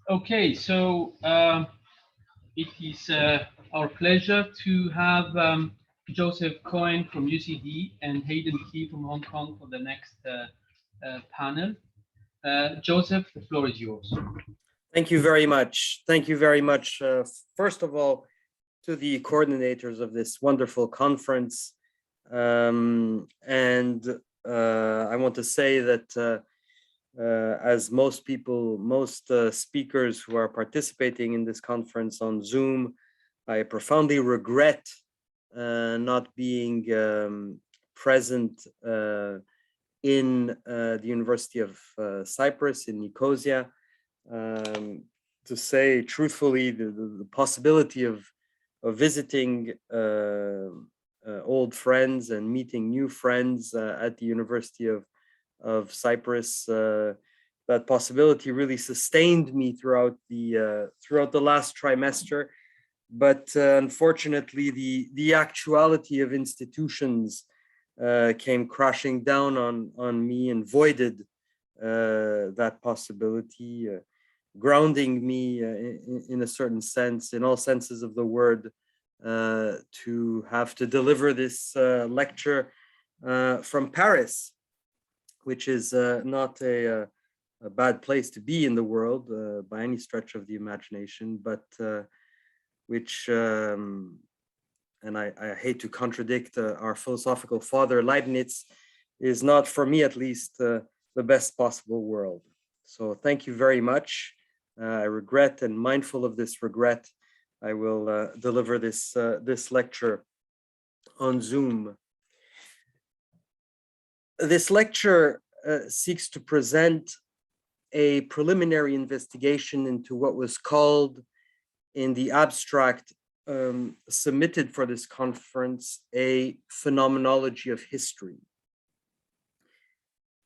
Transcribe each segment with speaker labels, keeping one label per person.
Speaker 1: Okay, so it is our pleasure to have Joseph Cohen from UCD and Hayden from Hong Kong for the next panel. Joseph, the floor is yours.
Speaker 2: Thank you very much. Thank you very much, first of all, to the coordinators of this wonderful conference. And I want to say that as most people, most speakers who are participating in this conference on Zoom, I profoundly regret not being present in the University of Cyprus in Nicosia. To say truthfully, the possibility of visiting old friends and meeting new friends at the University of Cyprus, that possibility really sustained me throughout the last trimester. But unfortunately, the actuality of institutions came crashing down on me and voided that possibility, grounding me in a certain sense, in all senses of the word, to have to deliver this lecture from Paris, which is not a bad place to be in the world by any stretch of the imagination, but which, and I hate to contradict our philosophical father Leibniz, is not, for me at least, the best possible world. So thank you very much. I regret, and mindful of this regret, I will deliver this lecture on Zoom. This lecture seeks to present a preliminary investigation into what was called in the abstract submitted for this conference a phenomenology of history.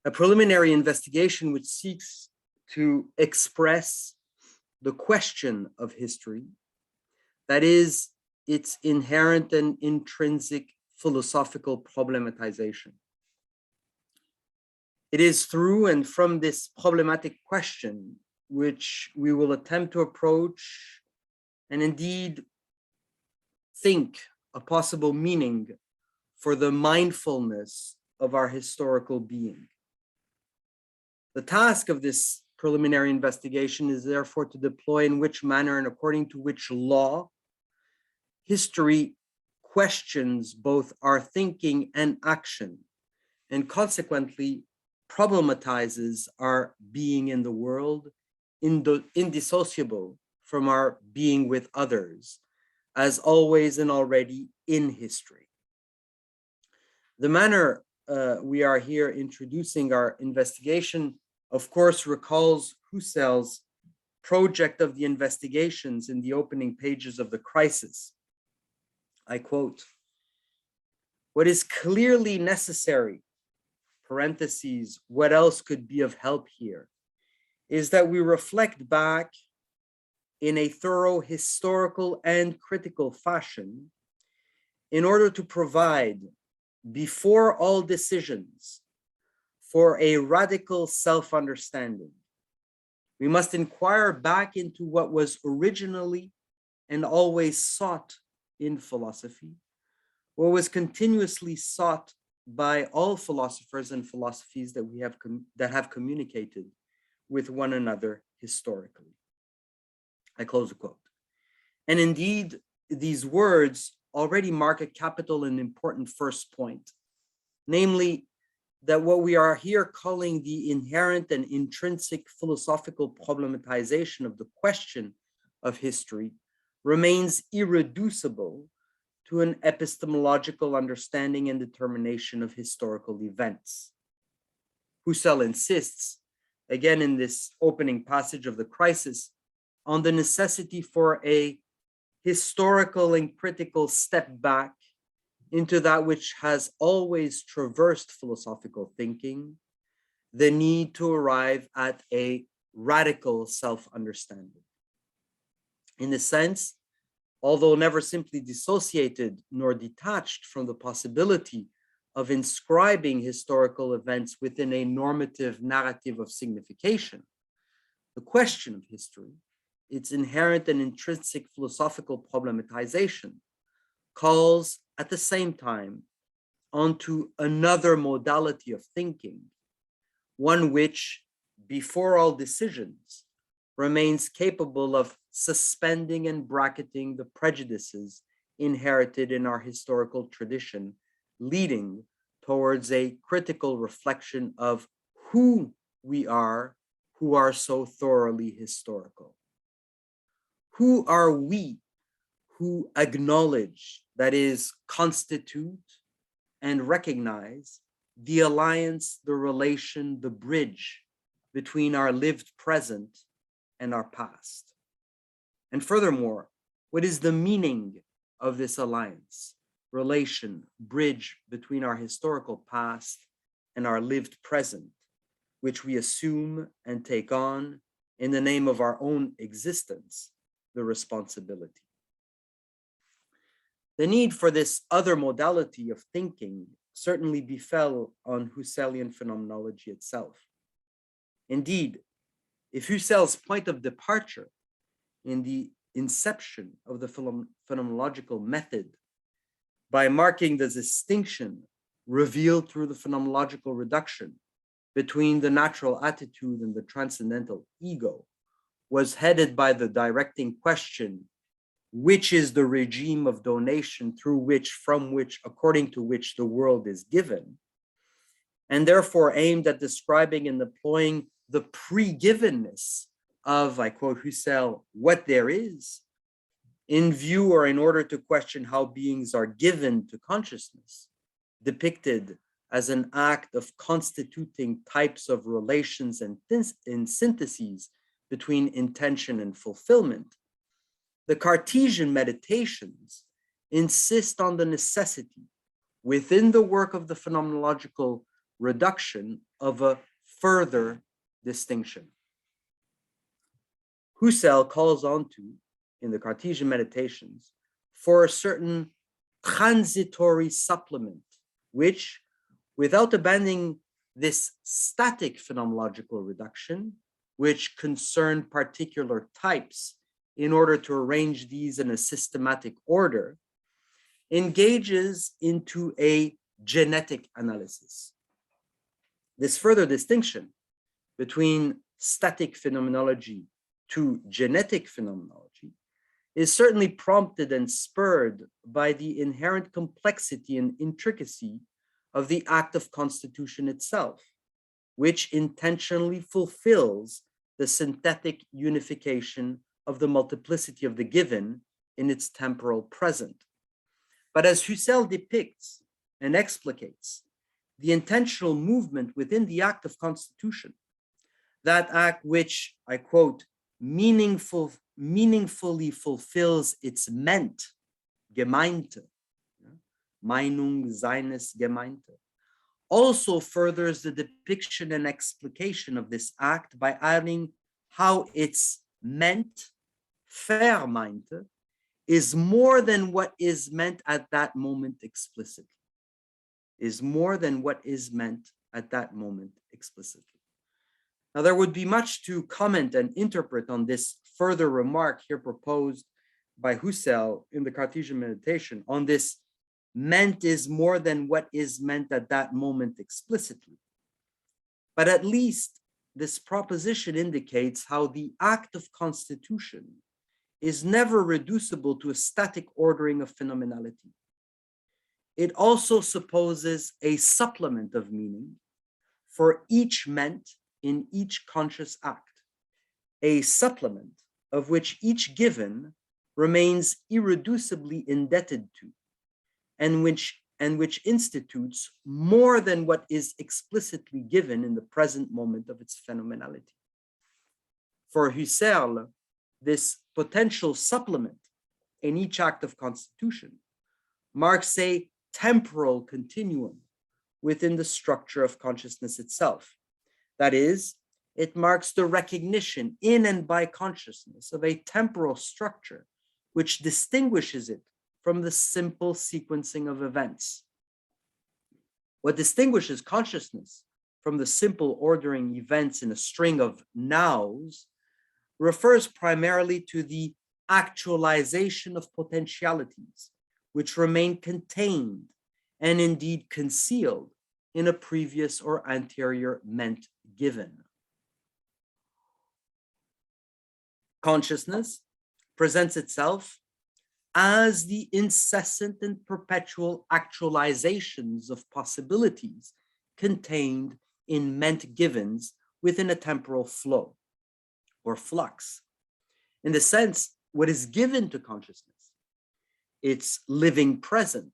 Speaker 2: A preliminary investigation which seeks to express the question of history, that is, its inherent and intrinsic philosophical problematization. It is through and from this problematic question which we will attempt to approach and indeed think a possible meaning for the mindfulness of our historical being. The task of this preliminary investigation is therefore to deploy in which manner and according to which law history questions both our thinking and action, and consequently problematizes our being in the world, indissociable from our being with others, as always and already in history. The manner we are here introducing our investigation, of course, recalls Husserl's project of the investigations in the opening pages of The Crisis. I quote, "What is clearly necessary, parentheses, what else could be of help here, is that we reflect back in a thorough historical and critical fashion in order to provide, before all decisions, for a radical self-understanding. We must inquire back into what was originally and always sought in philosophy, what was continuously sought by all philosophers and philosophies that have communicated with one another historically." I close the quote. And indeed, these words already mark a capital and important first point, namely that what we are here calling the inherent and intrinsic philosophical problematization of the question of history remains irreducible to an epistemological understanding and determination of historical events. Husserl insists, again in this opening passage of The Crisis, on the necessity for a historical and critical step back into that which has always traversed philosophical thinking, the need to arrive at a radical self-understanding. In this sense, although never simply dissociated nor detached from the possibility of inscribing historical events within a normative narrative of signification, the question of history its inherent and intrinsic philosophical problematization, calls at the same time onto another modality of thinking, one which, before all decisions, remains capable of suspending and bracketing the prejudices inherited in our historical tradition, leading towards a critical reflection of who we are who are so thoroughly historical. Who are we who acknowledge, that is, constitute and recognize the alliance, the relation, the bridge between our lived present and our past? And furthermore, what is the meaning of this alliance, relation, bridge between our historical past and our lived present, which we assume and take on in the name of our own existence, the responsibility? The need for this other modality of thinking certainly befell on Husserlian phenomenology itself. Indeed, if Husserl's point of departure in the inception of the phenomenological method, by marking the distinction revealed through the phenomenological reduction between the natural attitude and the transcendental ego, was headed by the directing question, which is the regime of donation according to which the world is given, and therefore aimed at describing and deploying the pre-givenness of, I quote Husserl, what there is, in view or in order to question how beings are given to consciousness, depicted as an act of constituting types of relations and syntheses between intention and fulfillment. The Cartesian meditations insist on the necessity, within the work of the phenomenological reduction, of a further distinction. Husserl calls on to, in the Cartesian meditations, for a certain transitory supplement, which, without abandoning this static phenomenological reduction, which concerned particular types in order to arrange these in a systematic order, engages into a genetic analysis. This further distinction between static phenomenology to genetic phenomenology is certainly prompted and spurred by the inherent complexity and intricacy of the act of constitution itself, which intentionally fulfills the synthetic unification of the multiplicity of the given in its temporal present. But as Husserl depicts and explicates the intentional movement within the act of constitution, that act which, I quote, meaningfully fulfills its meant, gemeinte, Meinung seines Gemeinte, also furthers the depiction and explication of this act by adding how its meant, vermeinte, is more than what is meant at that moment explicitly. Is more than what is meant at that moment explicitly. Now, there would be much to comment and interpret on this further remark here proposed by Husserl in the Cartesian meditation on this meant is more than what is meant at that moment explicitly. But at least this proposition indicates how the act of constitution is never reducible to a static ordering of phenomenality. It also supposes a supplement of meaning for each meant in each conscious act, a supplement of which each given remains irreducibly indebted to, and which institutes more than what is explicitly given in the present moment of its phenomenality. For Husserl, this potential supplement in each act of constitution marks a temporal continuum within the structure of consciousness itself. That is, it marks the recognition in and by consciousness of a temporal structure which distinguishes it from the simple sequencing of events. What distinguishes consciousness from the simple ordering events in a string of nows refers primarily to the actualization of potentialities, which remain contained and indeed concealed in a previous or anterior ment given. Consciousness presents itself as the incessant and perpetual actualizations of possibilities contained in ment givens within a temporal flow or flux. In the sense, what is given to consciousness, its living present,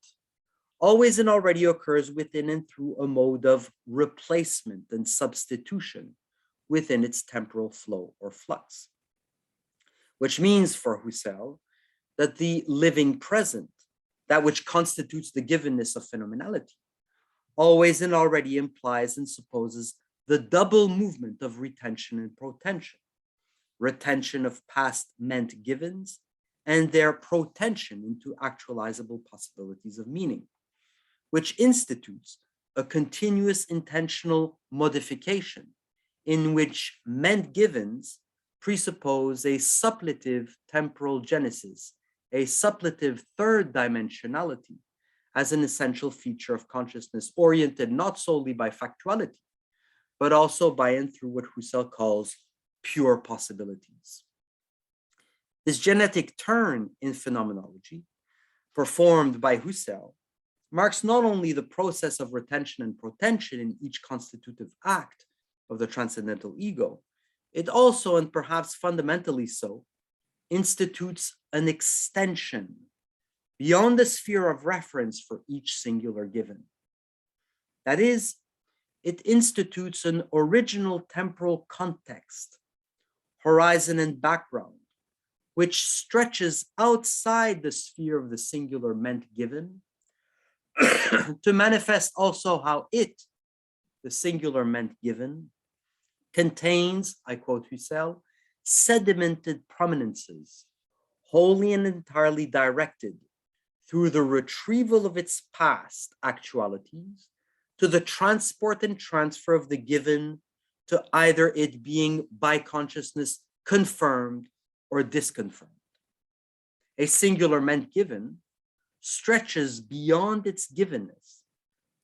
Speaker 2: always and already occurs within and through a mode of replacement and substitution within its temporal flow or flux. Which means for Husserl that the living present, that which constitutes the givenness of phenomenality, always and already implies and supposes the double movement of retention and protension, retention of past ment givens and their protension into actualizable possibilities of meaning, which institutes a continuous intentional modification in which ment givens presuppose a suppletive temporal genesis, a suppletive third dimensionality as an essential feature of consciousness, oriented not solely by factuality, but also by and through what Husserl calls pure possibilities. This genetic turn in phenomenology, performed by Husserl, marks not only the process of retention and protension in each constitutive act of the transcendental ego, it also, and perhaps fundamentally so, institutes an extension beyond the sphere of reference for each singular given. That is, it institutes an original temporal context, horizon and background, which stretches outside the sphere of the singular ment given to manifest also how it, the singular ment given, contains, I quote Husserl, sedimented prominences, wholly and entirely directed through the retrieval of its past actualities to the transport and transfer of the given to either it being by consciousness confirmed or disconfirmed. A singular ment given stretches beyond its givenness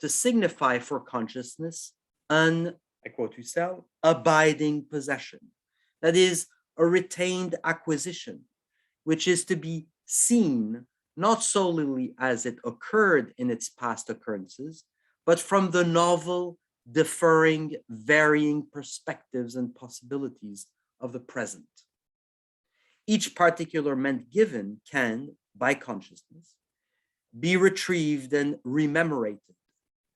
Speaker 2: to signify for consciousness an, I quote Husserl, abiding possession, that is, a retained acquisition, which is to be seen not solely as it occurred in its past occurrences, but from the novel, differing, varying perspectives and possibilities of the present. Each particular ment given can, by consciousness, be retrieved and rememorated.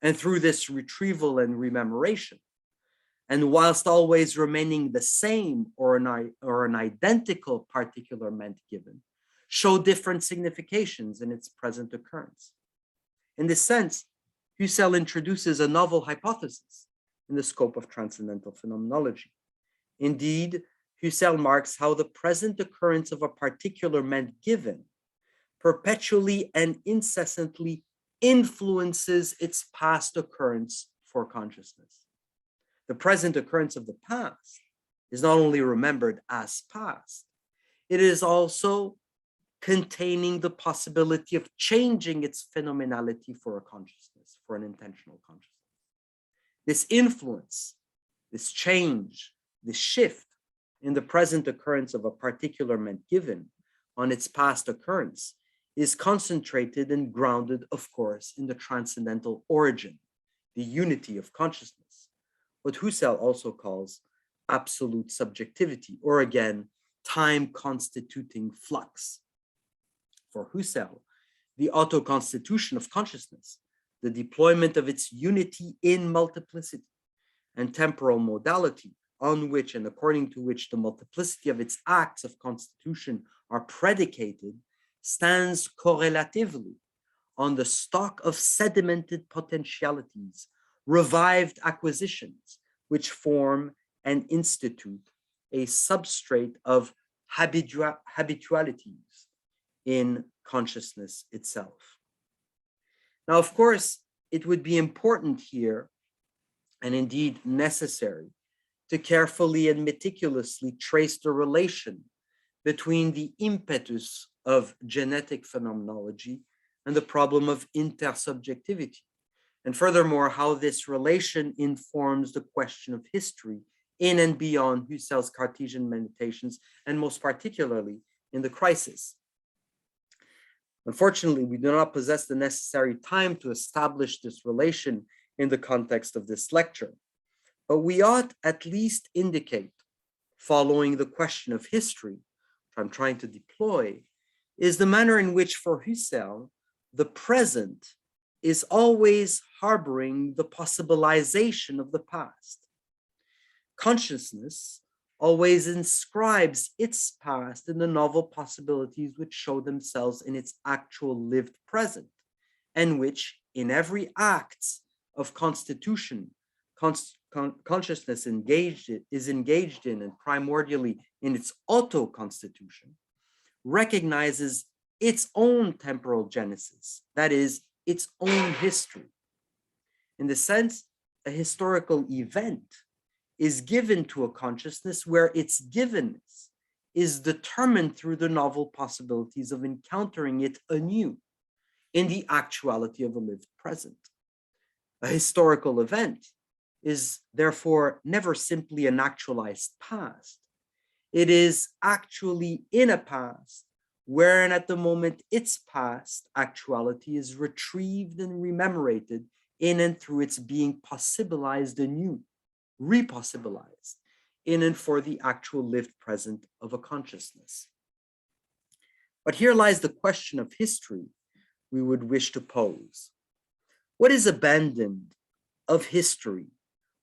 Speaker 2: And through this retrieval and rememoration, and whilst always remaining the same or an identical particular ment given, show different significations in its present occurrence. In this sense, Husserl introduces a novel hypothesis in the scope of transcendental phenomenology. Indeed, Husserl marks how the present occurrence of a particular ment given perpetually and incessantly influences its past occurrence for consciousness. The present occurrence of the past is not only remembered as past, it is also containing the possibility of changing its phenomenality for a consciousness, for an intentional consciousness. This influence, this change, this shift in the present occurrence of a particular ment given on its past occurrence is concentrated and grounded, of course, in the transcendental origin, the unity of consciousness, what Husserl also calls absolute subjectivity, or again, time constituting flux. For Husserl, the auto-constitution of consciousness, the deployment of its unity in multiplicity and temporal modality, on which and according to which the multiplicity of its acts of constitution are predicated, stands correlatively on the stock of sedimented potentialities, revived acquisitions, which form and institute a substrate of habitualities in consciousness itself. Now, of course, it would be important here, and indeed necessary, to carefully and meticulously trace the relation between the impetus of genetic phenomenology and the problem of intersubjectivity. And furthermore, how this relation informs the question of history in and beyond Husserl's Cartesian meditations, and most particularly in the crisis. Unfortunately, we do not possess the necessary time to establish this relation in the context of this lecture, but we ought at least indicate, following the question of history, which I'm trying to deploy, is the manner in which for Husserl, the present is always harboring the possibilization of the past. Consciousness always inscribes its past in the novel possibilities which show themselves in its actual lived present, and which in every act of constitution, consciousness is engaged in and primordially in its auto-constitution, recognizes its own temporal genesis, that is, its own history. In the sense, a historical event is given to a consciousness where its givenness is determined through the novel possibilities of encountering it anew in the actuality of a lived present. A historical event is therefore never simply an actualized past. It is actually in a past wherein at the moment its past actuality is retrieved and rememorated in and through its being possibilized anew, repossibilized in and for the actual lived present of a consciousness. But here lies the question of history we would wish to pose. What is abandoned of history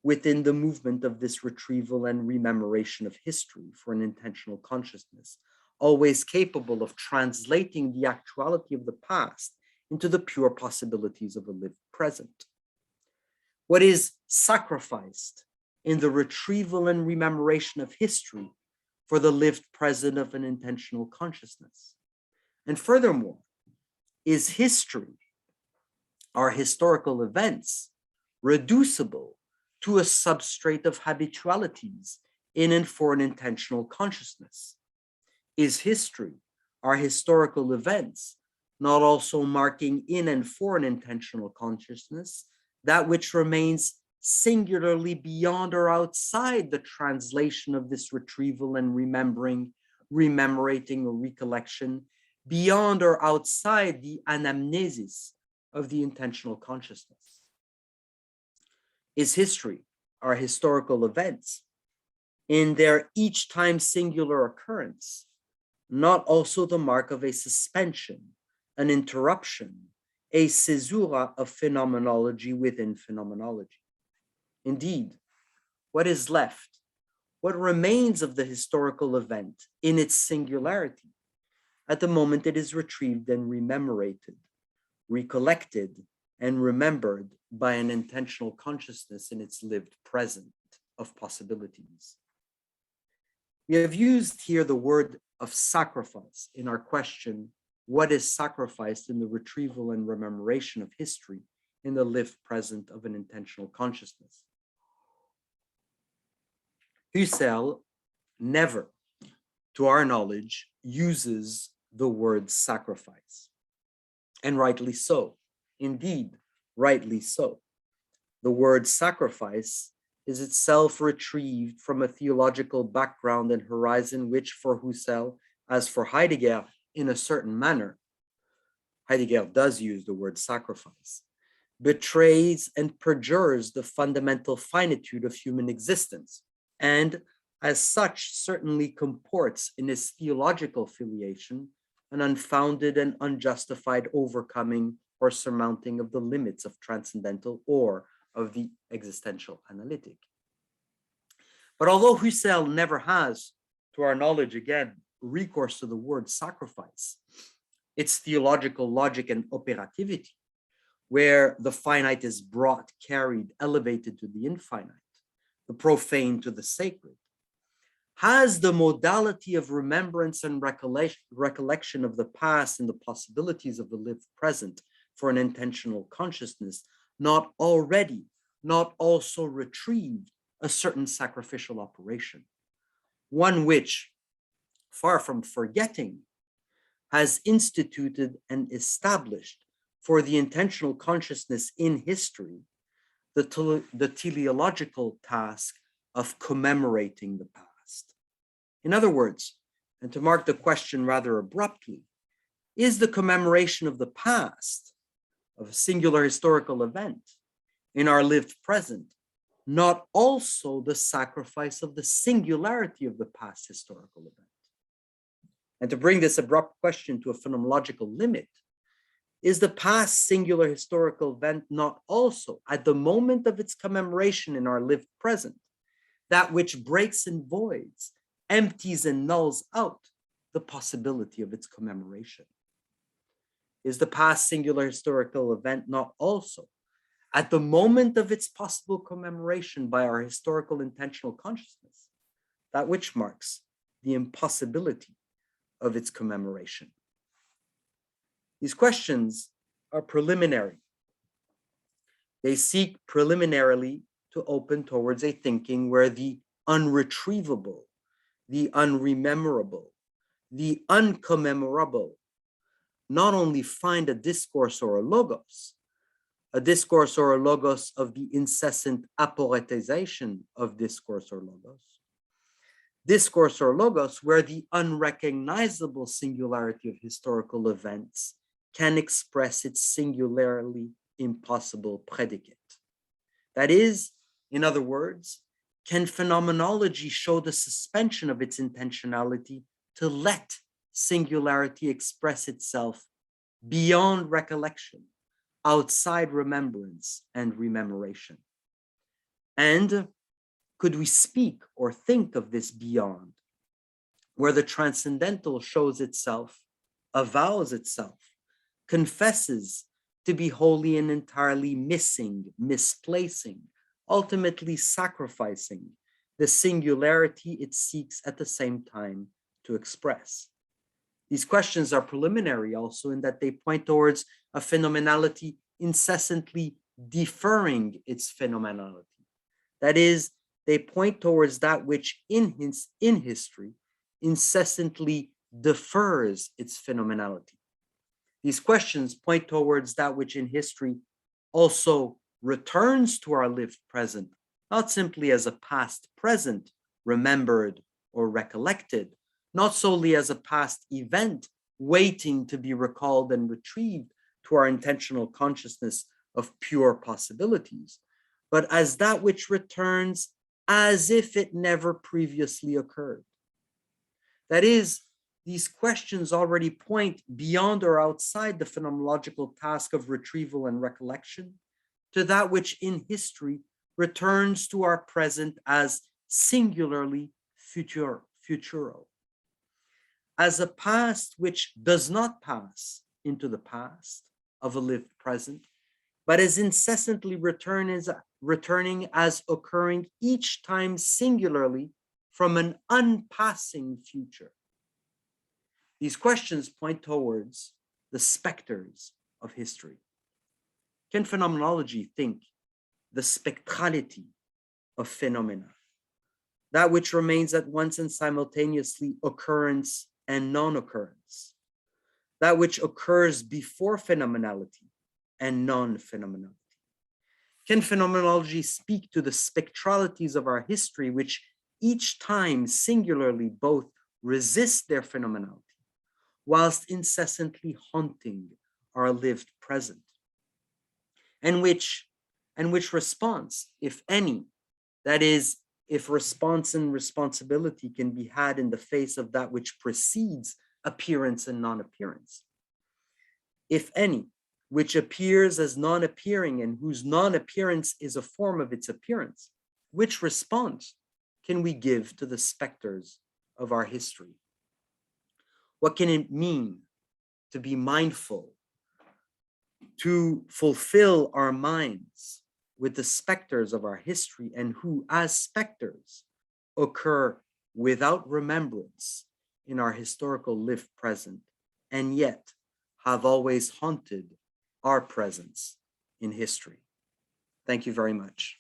Speaker 2: within the movement of this retrieval and rememoration of history for an intentional consciousness, always capable of translating the actuality of the past into the pure possibilities of a lived present? What is sacrificed in the retrieval and rememoration of history for the lived present of an intentional consciousness? And furthermore, is history, our historical events, reducible to a substrate of habitualities in and for an intentional consciousness? Is history, our historical events, not also marking in and for an intentional consciousness that which remains singularly beyond or outside the translation of this retrieval and rememorating or recollection, beyond or outside the anamnesis of the intentional consciousness? Is history, our historical events, in their each time singular occurrence, not also the mark of a suspension, an interruption, a caesura of phenomenology within phenomenology? Indeed, what is left, what remains of the historical event in its singularity at the moment it is retrieved and rememorated, recollected, and remembered by an intentional consciousness in its lived present of possibilities? We have used here the word of sacrifice in our question, what is sacrificed in the retrieval and rememoration of history in the lived present of an intentional consciousness? Husserl never, to our knowledge, uses the word sacrifice, and rightly so. Indeed, rightly so. The word sacrifice is itself retrieved from a theological background and horizon which for Husserl, as for Heidegger, in a certain manner, Heidegger does use the word sacrifice, betrays and perjures the fundamental finitude of human existence, and as such certainly comports in his theological filiation an unfounded and unjustified overcoming or surmounting of the limits of transcendental or of the existential analytic. But although Husserl never has, to our knowledge again, recourse to the word sacrifice, its theological logic and operativity, where the finite is brought, carried, elevated to the infinite, the profane to the sacred, has the modality of remembrance and recollection of the past and the possibilities of the lived present for an intentional consciousness not already, not also retrieved a certain sacrificial operation, one which, far from forgetting, has instituted and established for the intentional consciousness in history the teleological task of commemorating the past. In other words, and to mark the question rather abruptly, is the commemoration of the past, of a singular historical event in our lived present, not also the sacrifice of the singularity of the past historical event? And to bring this abrupt question to a phenomenological limit, is the past singular historical event not also, at the moment of its commemoration in our lived present, that which breaks and voids, empties and nulls out the possibility of its commemoration? Is the past singular historical event not also, at the moment of its possible commemoration by our historical intentional consciousness, that which marks the impossibility of its commemoration? These questions are preliminary. They seek preliminarily to open towards a thinking where the unretrievable, the unrememberable, the uncommemorable not only find a discourse or a logos of the incessant aporeticization of discourse or logos, where the unrecognizable singularity of historical events can express its singularly impossible predicate. That is, in other words, can phenomenology show the suspension of its intentionality to let singularity express itself beyond recollection, outside remembrance and rememoration? And could we speak or think of this beyond, where the transcendental shows itself, avows itself, confesses to be wholly and entirely missing, misplacing, ultimately sacrificing the singularity it seeks at the same time to express? These questions are preliminary also in that they point towards a phenomenality incessantly deferring its phenomenality. That is, they point towards that which in history incessantly defers its phenomenality. These questions point towards that which in history also returns to our lived present, not simply as a past present, remembered or recollected, not solely as a past event waiting to be recalled and retrieved to our intentional consciousness of pure possibilities, but as that which returns as if it never previously occurred. That is, these questions already point beyond or outside the phenomenological task of retrieval and recollection to that which in history returns to our present as singularly futural, as a past which does not pass into the past of a lived present, but is incessantly returning as occurring each time singularly from an unpassing future. These questions point towards the specters of history. Can phenomenology think the spectrality of phenomena, that which remains at once and simultaneously occurrence and non-occurrence, that which occurs before phenomenality and non-phenomenality? Can phenomenology speak to the spectralities of our history, which each time singularly both resist their phenomenality, whilst incessantly haunting our lived present? And which response, if any, that is, if response and responsibility can be had in the face of that which precedes appearance and non-appearance, if any, which appears as non-appearing and whose non-appearance is a form of its appearance, which response can we give to the specters of our history? What can it mean to be mindful, to fulfill our minds with the specters of our history, and who, as specters, occur without remembrance in our historical lived present, and yet have always haunted our presence in history? Thank you very much.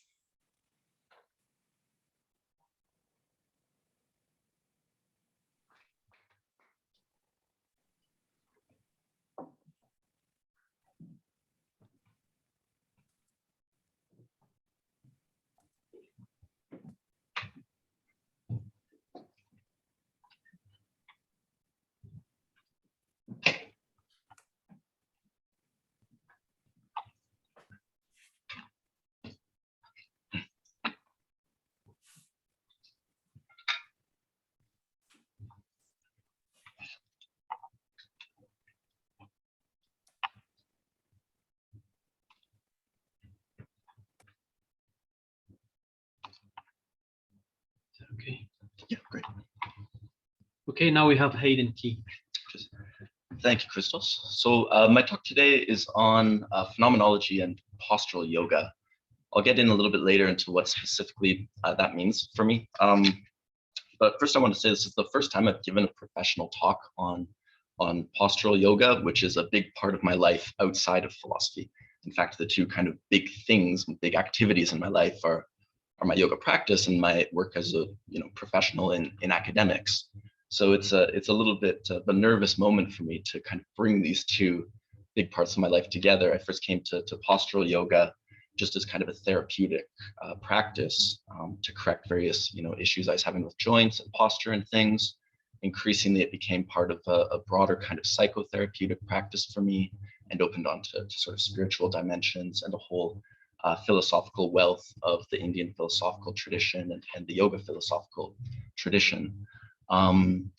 Speaker 1: Okay, now we have Hayden Key.
Speaker 3: Thank you, Christos. So my talk today is on phenomenology and postural yoga. I'll get in a little bit later into what specifically that means for me. But first I want to say this is the first time I've given a professional talk on postural yoga, which is a big part of my life outside of philosophy. In fact, the two kind of big things, big activities in my life are my yoga practice and my work as a professional in academics. So it's a little bit of a nervous moment for me to kind of bring these two big parts of my life together. I first came to postural yoga just as kind of a therapeutic practice to correct various issues I was having with joints and posture and things. Increasingly, it became part of a broader kind of psychotherapeutic practice for me and opened on to sort of spiritual dimensions and a whole philosophical wealth of the Indian philosophical tradition and the yoga philosophical tradition.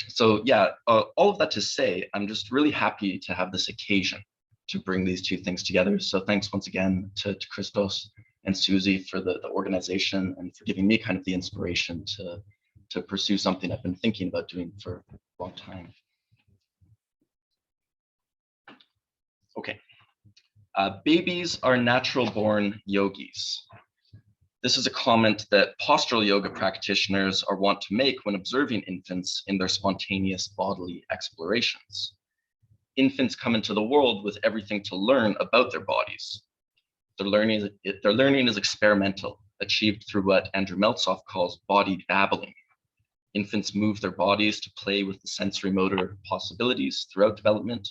Speaker 3: So yeah, all of that to say, I'm just really happy to have this occasion to bring these two things together. So thanks once again to Christos and Susie for the organization and for giving me kind of the inspiration to pursue something I've been thinking about doing for a long time. Okay. Babies are natural born yogis. This is a comment that postural yoga practitioners are wont to make when observing infants in their spontaneous bodily explorations. Infants come into the world with everything to learn about their bodies. Their learning is experimental, achieved through what Andrew Meltzoff calls body babbling. Infants move their bodies to play with the sensory motor possibilities throughout development,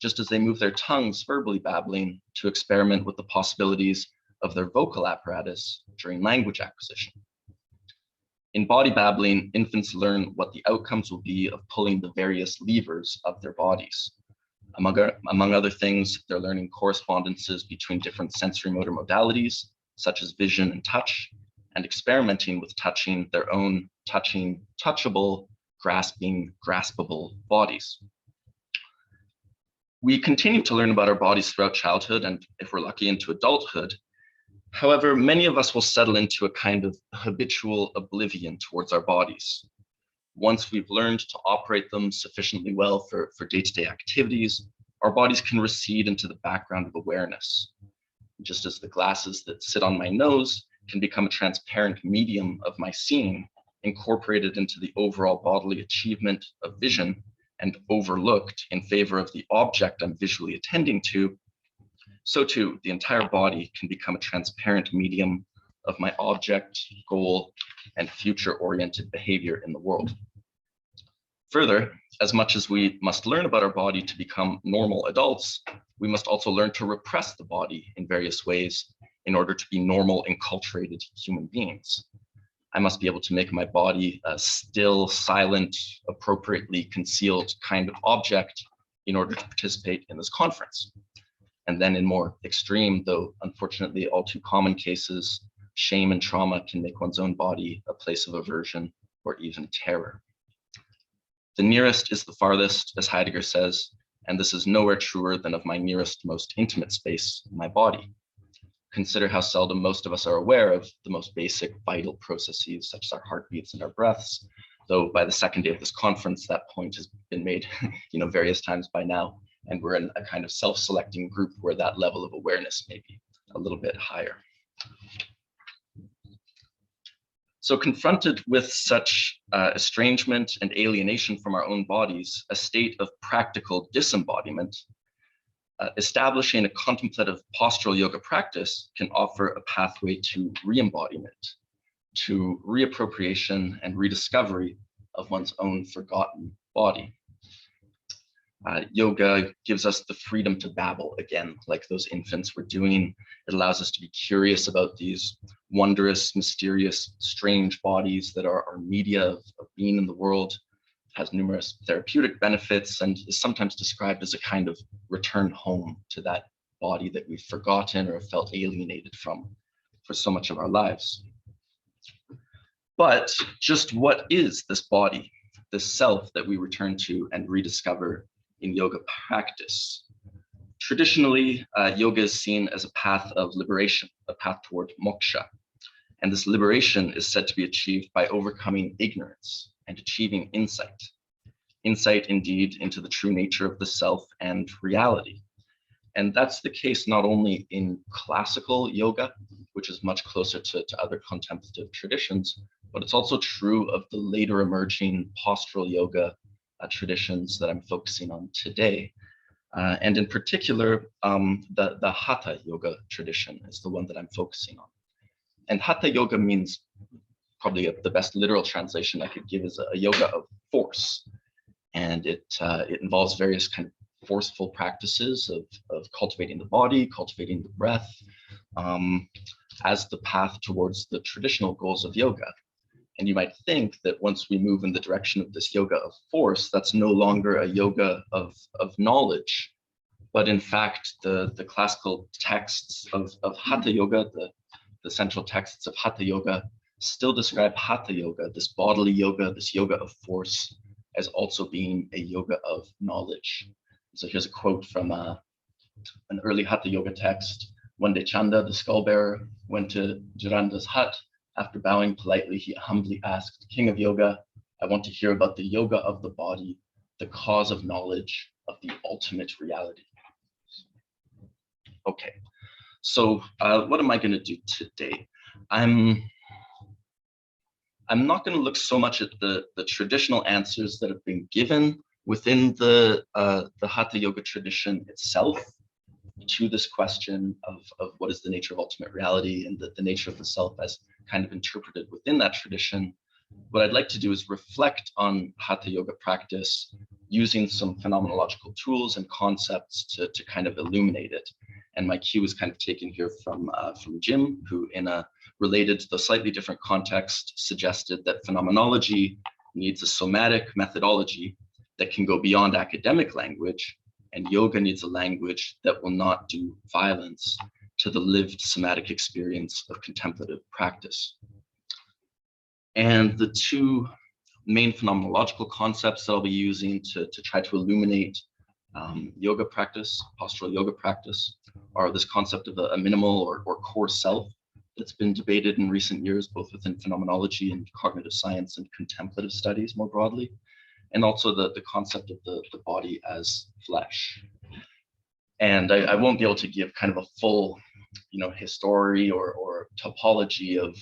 Speaker 3: just as they move their tongues verbally babbling to experiment with the possibilities of their vocal apparatus during language acquisition. In body babbling, infants learn what the outcomes will be of pulling the various levers of their bodies. Among other things, they're learning correspondences between different sensory motor modalities, such as vision and touch, and experimenting with touching their own touchable, grasping, graspable bodies. We continue to learn about our bodies throughout childhood and, if we're lucky, into adulthood. However, many of us will settle into a kind of habitual oblivion towards our bodies. Once we've learned to operate them sufficiently well for day-to-day activities, our bodies can recede into the background of awareness. Just as the glasses that sit on my nose can become a transparent medium of my seeing, incorporated into the overall bodily achievement of vision and overlooked in favor of the object I'm visually attending to, so too, the entire body can become a transparent medium of my object, goal, and future-oriented behavior in the world. Further, as much as we must learn about our body to become normal adults, we must also learn to repress the body in various ways in order to be normal, enculturated human beings. I must be able to make my body a still, silent, appropriately concealed kind of object in order to participate in this conference. And then in more extreme, though unfortunately all too common cases, shame and trauma can make one's own body a place of aversion or even terror. The nearest is the farthest, as Heidegger says, and this is nowhere truer than of my nearest, most intimate space, my body. Consider how seldom most of us are aware of the most basic vital processes, such as our heartbeats and our breaths, though by the second day of this conference, that point has been made various times by now. And we're in a kind of self-selecting group where that level of awareness may be a little bit higher. So confronted with such estrangement and alienation from our own bodies, a state of practical disembodiment, establishing a contemplative postural yoga practice can offer a pathway to re-embodiment, to reappropriation and rediscovery of one's own forgotten body. Yoga gives us the freedom to babble again, like those infants were doing. It allows us to be curious about these wondrous, mysterious, strange bodies that are our media of being in the world. It has numerous therapeutic benefits and is sometimes described as a kind of return home to that body that we've forgotten or felt alienated from for so much of our lives. But just what is this body, this self that we return to and rediscover in yoga practice? Traditionally, yoga is seen as a path of liberation, a path toward moksha. And this liberation is said to be achieved by overcoming ignorance and achieving insight. insight indeed into the true nature of the self and reality. And that's the case not only in classical yoga, which is much closer to other contemplative traditions, but it's also true of the later emerging postural yoga traditions that I'm focusing on today. And in particular, the Hatha yoga tradition is the one that I'm focusing on. And Hatha yoga means, probably the best literal translation I could give is a yoga of force. And it involves various kind of forceful practices of cultivating the body, cultivating the breath, as the path towards the traditional goals of yoga. And you might think that once we move in the direction of this yoga of force, that's no longer a yoga of knowledge. But in fact, the classical texts of Hatha yoga, the central texts of Hatha yoga, still describe Hatha yoga, this bodily yoga, this yoga of force, as also being a yoga of knowledge. So here's a quote from an early Hatha yoga text. One day Chanda, the skull bearer, went to Jaranda's hut. After bowing politely, he humbly asked, "King of yoga, I want to hear about the yoga of the body, the cause of knowledge of the ultimate reality." Okay, so what am I going to do today? I'm not going to look so much at the traditional answers that have been given within the Hatha yoga tradition itself to this question of what is the nature of ultimate reality and the nature of the self as kind of interpreted within that tradition. What I'd like to do is reflect on Hatha yoga practice using some phenomenological tools and concepts to kind of illuminate it. And my cue is kind of taken here from Jim, who in a related to the slightly different context suggested that phenomenology needs a somatic methodology that can go beyond academic language, and yoga needs a language that will not do violence to the lived somatic experience of contemplative practice. And the two main phenomenological concepts that I'll be using to try to illuminate yoga practice, postural yoga practice, are this concept of a minimal or core self that's been debated in recent years, both within phenomenology and cognitive science and contemplative studies more broadly, and also the concept of the body as flesh. And I won't be able to give kind of a full, history or topology of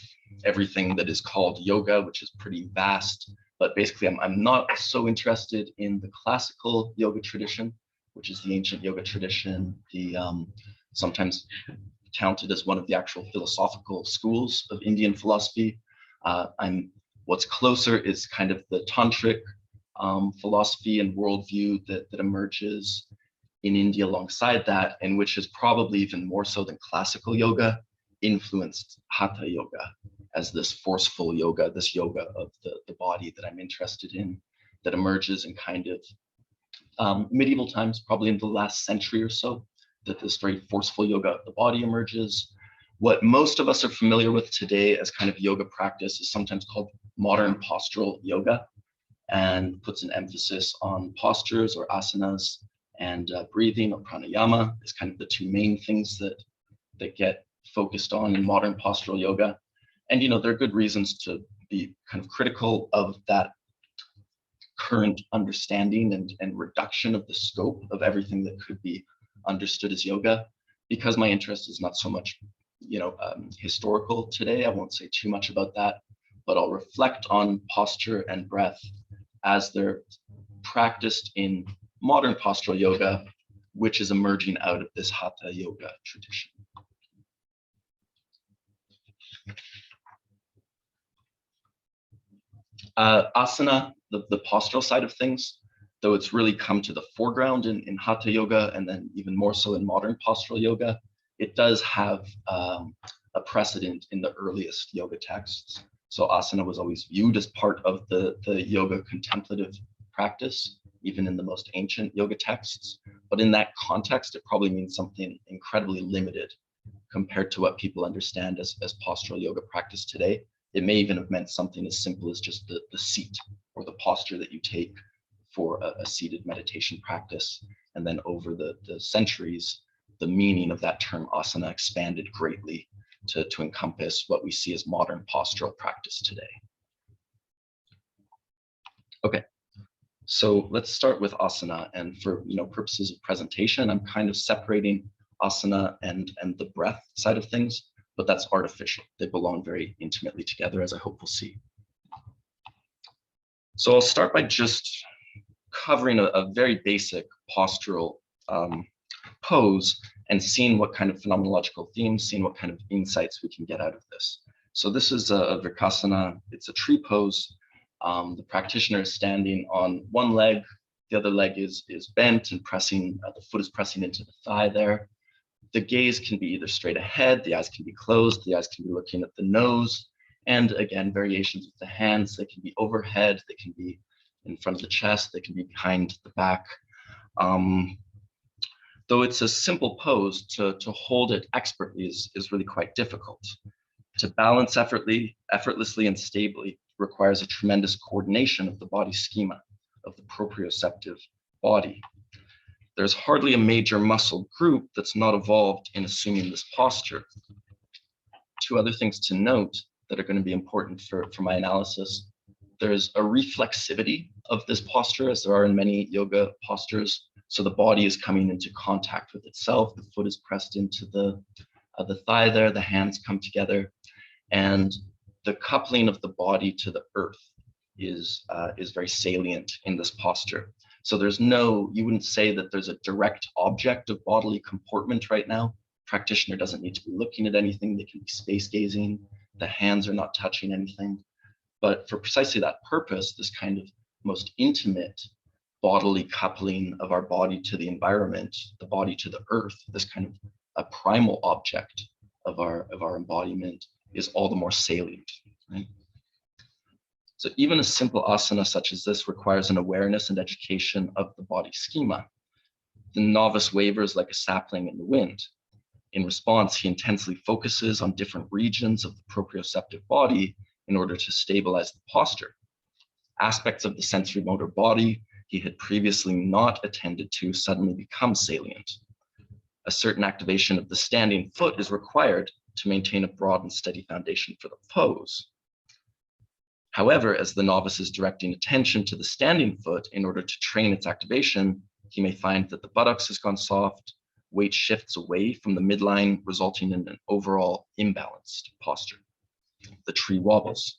Speaker 3: everything that is called yoga, which is pretty vast. But basically, I'm not so interested in the classical yoga tradition, which is the ancient yoga tradition, the sometimes counted as one of the actual philosophical schools of Indian philosophy. What's closer is kind of the tantric philosophy and worldview that emerges in India alongside that, and which is probably even more so than classical yoga, influenced Hatha yoga as this forceful yoga, this yoga of the body that I'm interested in, that emerges in kind of medieval times, probably in the last century or so, that this very forceful yoga of the body emerges. What most of us are familiar with today as kind of yoga practice is sometimes called modern postural yoga, and puts an emphasis on postures or asanas, and breathing or pranayama is kind of the two main things that get focused on in modern postural yoga. And there are good reasons to be kind of critical of that current understanding and reduction of the scope of everything that could be understood as yoga, because my interest is not so much historical today. I won't say too much about that, but I'll reflect on posture and breath as they're practiced in modern postural yoga, which is emerging out of this Hatha yoga tradition. Asana, the postural side of things, though it's really come to the foreground in Hatha yoga and then even more so in modern postural yoga, it does have a precedent in the earliest yoga texts. So asana was always viewed as part of the yoga contemplative practice, even in the most ancient yoga texts. But in that context, it probably means something incredibly limited compared to what people understand as postural yoga practice today. It may even have meant something as simple as just the seat or the posture that you take for a seated meditation practice. And then over the centuries, the meaning of that term asana expanded greatly to encompass what we see as modern postural practice today. Okay, So let's start with asana, and for purposes of presentation, I'm kind of separating asana and the breath side of things, but that's artificial. They belong very intimately together, as I hope we'll see. So I'll start by just covering a very basic postural pose and seeing what kind of phenomenological themes, seeing what kind of insights we can get out of this. So this is a Vrksasana. It's a tree pose. The practitioner is standing on one leg. The other leg is bent and pressing, the foot is pressing into the thigh there. The gaze can be either straight ahead, the eyes can be closed, the eyes can be looking at the nose, and again, variations with the hands. They can be overhead, they can be in front of the chest, they can be behind the back. Though it's a simple pose, to hold it expertly is really quite difficult. To balance effortlessly and stably requires a tremendous coordination of the body schema, of the proprioceptive body. There's hardly a major muscle group that's not evolved in assuming this posture. Two other things to note that are going to be important for my analysis. There's a reflexivity of this posture, as there are in many yoga postures. So the body is coming into contact with itself. The foot is pressed into the thigh there. The hands come together, and the coupling of the body to the earth is very salient in this posture. So you wouldn't say that there's a direct object of bodily comportment right now. Practitioner doesn't need to be looking at anything. They can be space gazing. The hands are not touching anything. But for precisely that purpose, this kind of most intimate bodily coupling of our body to the environment, the body to the earth, this kind of a primal object of our embodiment is all the more salient, right? So even a simple asana such as this requires an awareness and education of the body schema. The novice wavers like a sapling in the wind. In response, he intensely focuses on different regions of the proprioceptive body in order to stabilize the posture. Aspects of the sensory motor body he had previously not attended to suddenly become salient. A certain activation of the standing foot is required to maintain a broad and steady foundation for the pose. However, as the novice is directing attention to the standing foot in order to train its activation, he may find that the buttocks has gone soft, weight shifts away from the midline, resulting in an overall imbalanced posture. The tree wobbles.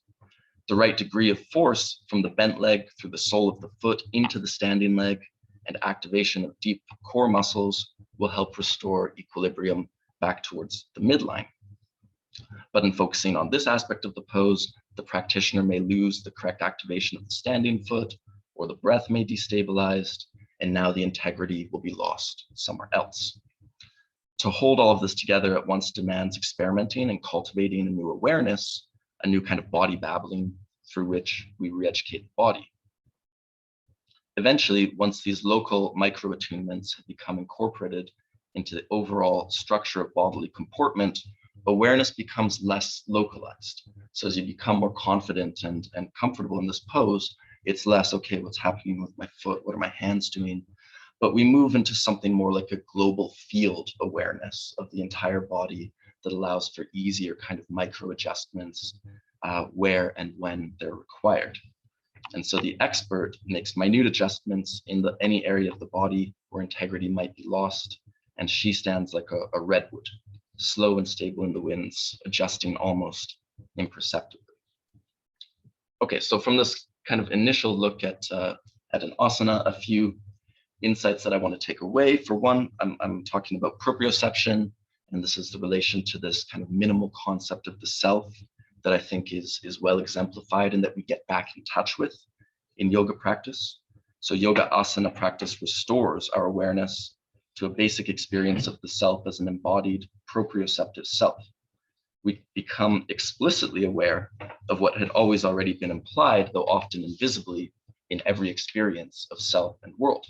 Speaker 3: The right degree of force from the bent leg through the sole of the foot into the standing leg and activation of deep core muscles will help restore equilibrium back towards the midline. But in focusing on this aspect of the pose, the practitioner may lose the correct activation of the standing foot, or the breath may destabilize, and now the integrity will be lost somewhere else. To hold all of this together at once demands experimenting and cultivating a new awareness, a new kind of body babbling through which we re-educate the body. Eventually, once these local micro-attunements have become incorporated into the overall structure of bodily comportment, awareness becomes less localized. So as you become more confident and comfortable in this pose, it's less, okay, what's happening with my foot? What are my hands doing? But we move into something more like a global field awareness of the entire body that allows for easier kind of micro adjustments where and when they're required. And so the expert makes minute adjustments in any area of the body where integrity might be lost, and she stands like a redwood, slow and stable in the winds, adjusting almost imperceptibly. Okay, so from this kind of initial look at an asana, a few insights that I want to take away. For one, I'm talking about proprioception, and this is the relation to this kind of minimal concept of the self that I think is well exemplified and that we get back in touch with in yoga practice. So yoga asana practice restores our awareness to a basic experience of the self as an embodied proprioceptive self. We become explicitly aware of what had always already been implied, though often invisibly, in every experience of self and world.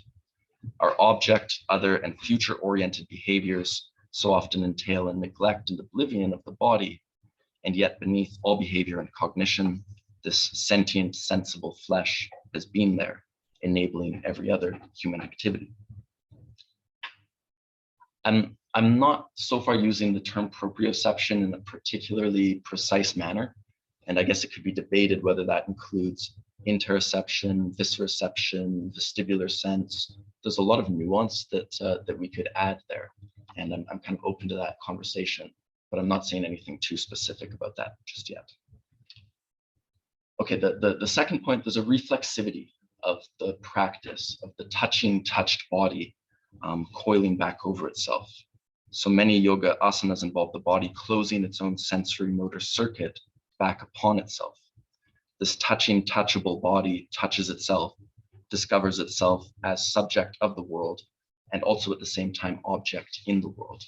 Speaker 3: Our object, other, and future-oriented behaviors so often entail a neglect and oblivion of the body, and yet beneath all behavior and cognition, this sentient, sensible flesh has been there, enabling every other human activity. I'm not so far using the term proprioception in a particularly precise manner, and I guess it could be debated whether that includes interoception, visceroception, vestibular sense. There's a lot of nuance that we could add there. And I'm kind of open to that conversation, but I'm not saying anything too specific about that just yet. Okay, the second point, there's a reflexivity of the practice of the touched body coiling back over itself. So many yoga asanas involve the body closing its own sensory motor circuit back upon itself. This touchable body touches itself, discovers itself as subject of the world, and also at the same time object in the world.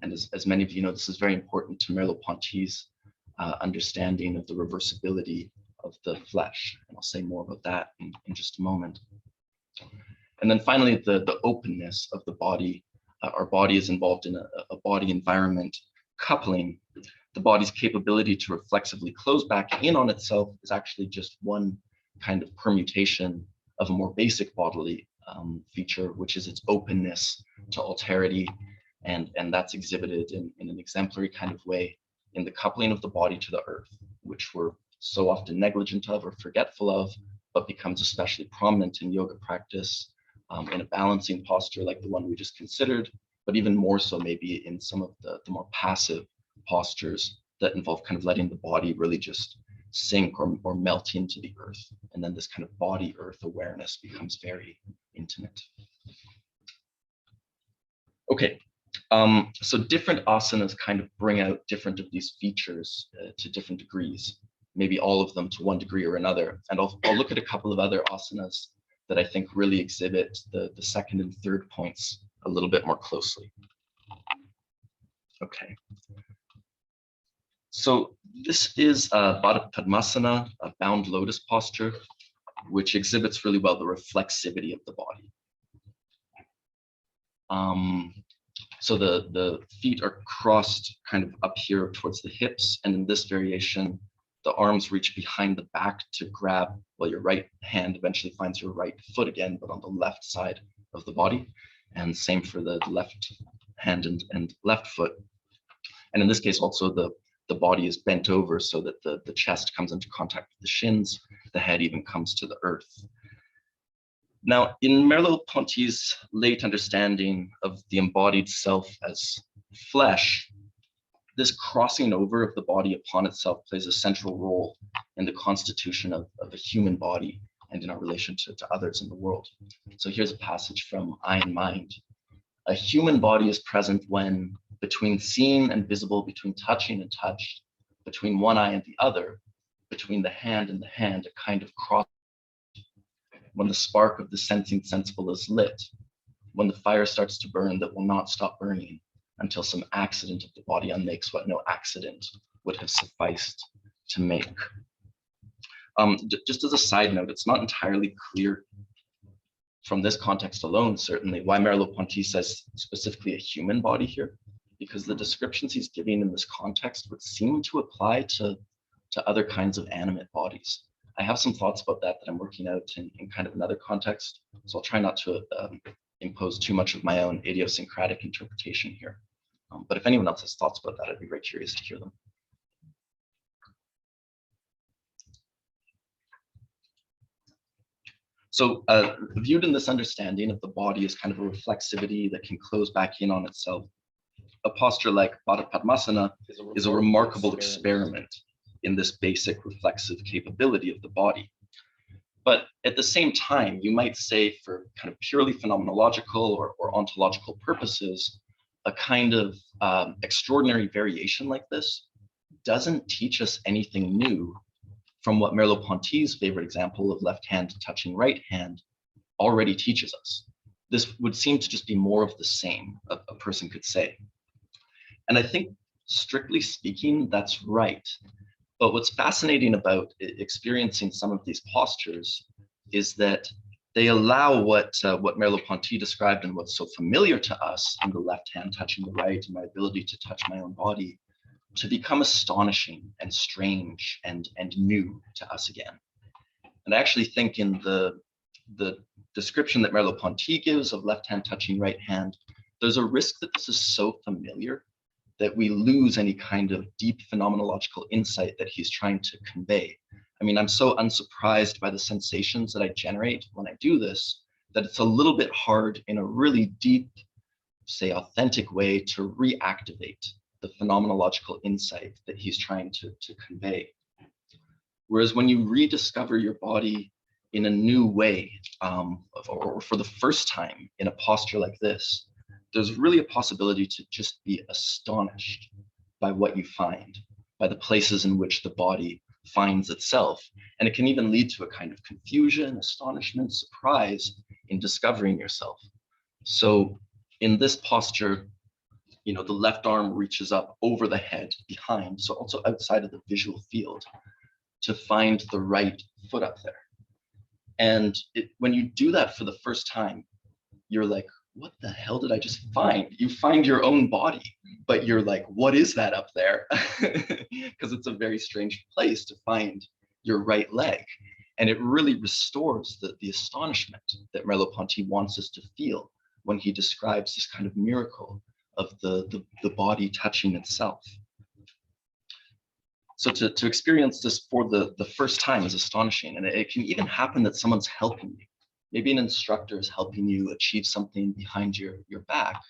Speaker 3: And as many of you know, this is very important to Merleau-Ponty's understanding of the reversibility of the flesh. And I'll say more about that in just a moment. And then finally, the openness of the body. Our body is involved in a body environment coupling. The body's capability to reflexively close back in on itself is actually just one kind of permutation of a more basic bodily feature, which is its openness to alterity. And that's exhibited in an exemplary kind of way in the coupling of the body to the earth, which we're so often negligent of or forgetful of, but becomes especially prominent in yoga practice, in a balancing posture like the one we just considered, but even more so maybe in some of the more passive postures that involve kind of letting the body really just sink or melt into the earth. And then this kind of body earth awareness becomes very intimate. Okay, so different asanas kind of bring out different of these features to different degrees, maybe all of them to one degree or another. And I'll look at a couple of other asanas that I think really exhibit the second and third points a little bit more closely. Okay. So this is Baddha Padmasana, a bound lotus posture, which exhibits really well the reflexivity of the body. So the feet are crossed kind of up here towards the hips, and in this variation, the arms reach behind the back to grab, well, your right hand eventually finds your right foot again, but on the left side of the body. And same for the left hand and left foot. And in this case, also the body is bent over so that the chest comes into contact with the shins, the head even comes to the earth. Now, in Merleau-Ponty's late understanding of the embodied self as flesh, this crossing over of the body upon itself plays a central role in the constitution of a human body and in our relation to others in the world. So here's a passage from Eye and Mind. A human body is present when, between seen and visible, between touching and touched, between one eye and the other, between the hand and the hand, a kind of cross. When the spark of the sensing sensible is lit, when the fire starts to burn that will not stop burning, until some accident of the body unmakes what no accident would have sufficed to make. Just as a side note, it's not entirely clear from this context alone, certainly, why Merleau-Ponty says specifically a human body here, because the descriptions he's giving in this context would seem to apply to other kinds of animate bodies. I have some thoughts about that I'm working out in kind of another context, so I'll try not to impose too much of my own idiosyncratic interpretation here. But if anyone else has thoughts about that, I'd be very curious to hear them. So viewed in this understanding of the body as kind of a reflexivity that can close back in on itself, a posture like Baddha Padmasana is a remarkable experiment in this basic reflexive capability of the body. But at the same time, you might say for kind of purely phenomenological or ontological purposes, a kind of extraordinary variation like this doesn't teach us anything new from what Merleau-Ponty's favorite example of left hand touching right hand already teaches us. This would seem to just be more of the same, a person could say. And I think, strictly speaking, that's right. But what's fascinating about experiencing some of these postures is that they allow what Merleau-Ponty described and what's so familiar to us in the left hand touching the right and my ability to touch my own body to become astonishing and strange and new to us again. And I actually think in the description that Merleau-Ponty gives of left hand touching right hand, there's a risk that this is so familiar that we lose any kind of deep phenomenological insight that he's trying to convey I mean, I'm so unsurprised by the sensations that I generate when I do this, that it's a little bit hard in a really deep, say, authentic way to reactivate the phenomenological insight that he's trying to convey. Whereas when you rediscover your body in a new way, or for the first time in a posture like this, there's really a possibility to just be astonished by what you find, by the places in which the body finds itself. And it can even lead to a kind of confusion, astonishment, surprise in discovering yourself. So in this posture, you know, the left arm reaches up over the head behind, so also outside of the visual field, to find the right foot up there. And when you do that for the first time, you're like, what the hell did I just find? You find your own body, but you're like, what is that up there? Because it's a very strange place to find your right leg. And it really restores the astonishment that Merleau-Ponty wants us to feel when he describes this kind of miracle of the body touching itself. So to experience this for the first time is astonishing. And it can even happen that someone's helping you. Maybe an instructor is helping you achieve something behind your back.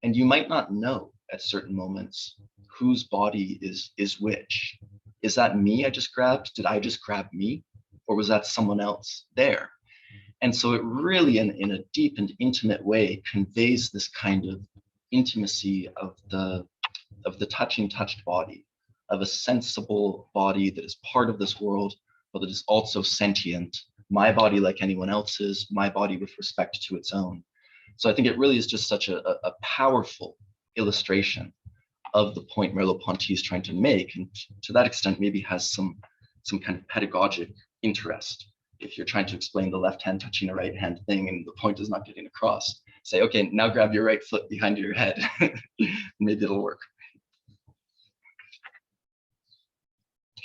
Speaker 3: And you might not know at certain moments whose body is which. Is that me I just grabbed? Did I just grab me? Or was that someone else there? And so it really, in a deep and intimate way, conveys this kind of intimacy of the touched body, of a sensible body that is part of this world, but that is also sentient. My body like anyone else's, my body with respect to its own. So I think it really is just such a powerful illustration of the point Merleau-Ponty is trying to make, and to that extent maybe has some kind of pedagogic interest. If you're trying to explain the left hand touching a right hand thing and the point is not getting across, say, okay, now grab your right foot behind your head. Maybe it'll work.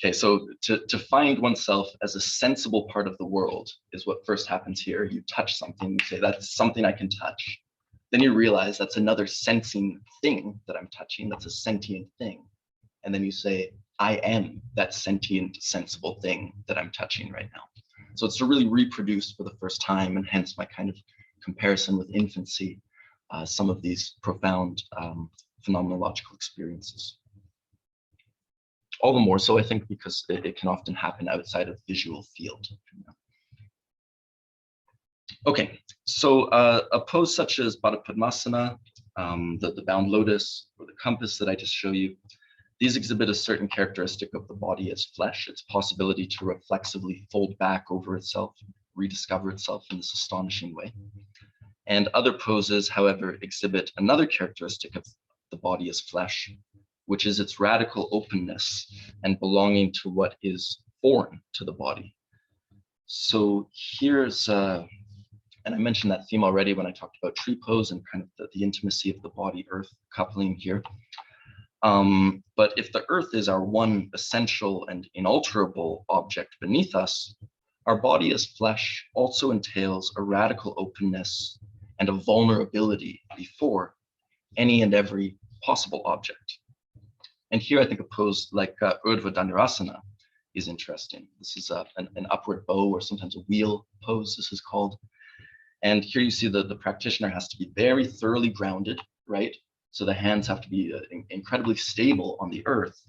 Speaker 3: Okay, so to find oneself as a sensible part of the world is what first happens here. You touch something, you say, that's something I can touch. Then you realize that's another sensing thing that I'm touching, that's a sentient thing. And then you say, I am that sentient, sensible thing that I'm touching right now. So it's to really reproduce for the first time, and hence my kind of comparison with infancy, some of these profound phenomenological experiences. All the more so, I think, because it can often happen outside of visual field. Okay, so a pose such as Baddha Padmasana, the bound lotus, or the compass that I just showed you, these exhibit a certain characteristic of the body as flesh, its possibility to reflexively fold back over itself, rediscover itself in this astonishing way. And other poses, however, exhibit another characteristic of the body as flesh, which is its radical openness and belonging to what is foreign to the body. So here's, and I mentioned that theme already when I talked about tree pose and kind of the intimacy of the body-earth coupling here. But if the earth is our one essential and inalterable object beneath us, our body as flesh also entails a radical openness and a vulnerability before any and every possible object. And here I think a pose like Urdhva Dhanurasana is interesting. This is an upward bow, or sometimes a wheel pose, this is called. And here you see the practitioner has to be very thoroughly grounded, right? So the hands have to be incredibly stable on the earth.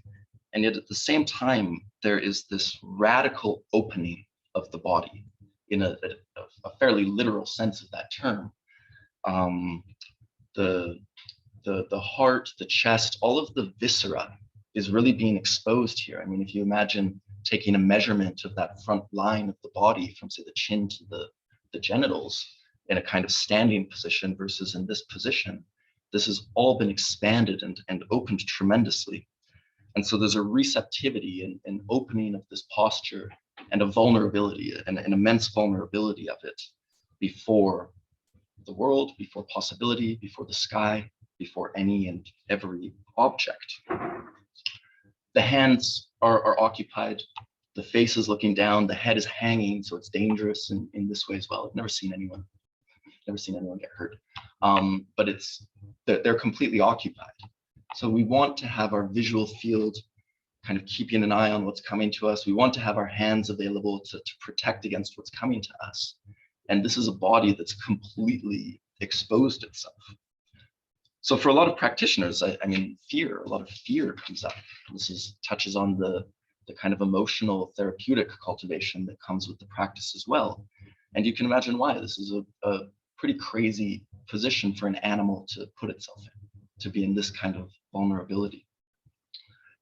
Speaker 3: And yet at the same time, there is this radical opening of the body in a fairly literal sense of that term. The heart, the chest, all of the viscera is really being exposed here. I mean, if you imagine taking a measurement of that front line of the body from, say, the chin to the genitals in a kind of standing position versus in this position, this has all been expanded and opened tremendously. And so there's a receptivity and opening of this posture and a vulnerability, an immense vulnerability of it before the world, before possibility, before the sky, before any and every object. The hands are occupied, the face is looking down, the head is hanging, so it's dangerous in this way as well. I've never seen anyone get hurt, but they're completely occupied. So we want to have our visual field kind of keeping an eye on what's coming to us. We want to have our hands available to protect against what's coming to us. And this is a body that's completely exposed itself. So for a lot of practitioners, I mean, a lot of fear comes up. This touches on the kind of emotional therapeutic cultivation that comes with the practice as well. And you can imagine why. This is a pretty crazy position for an animal to put itself in, to be in this kind of vulnerability.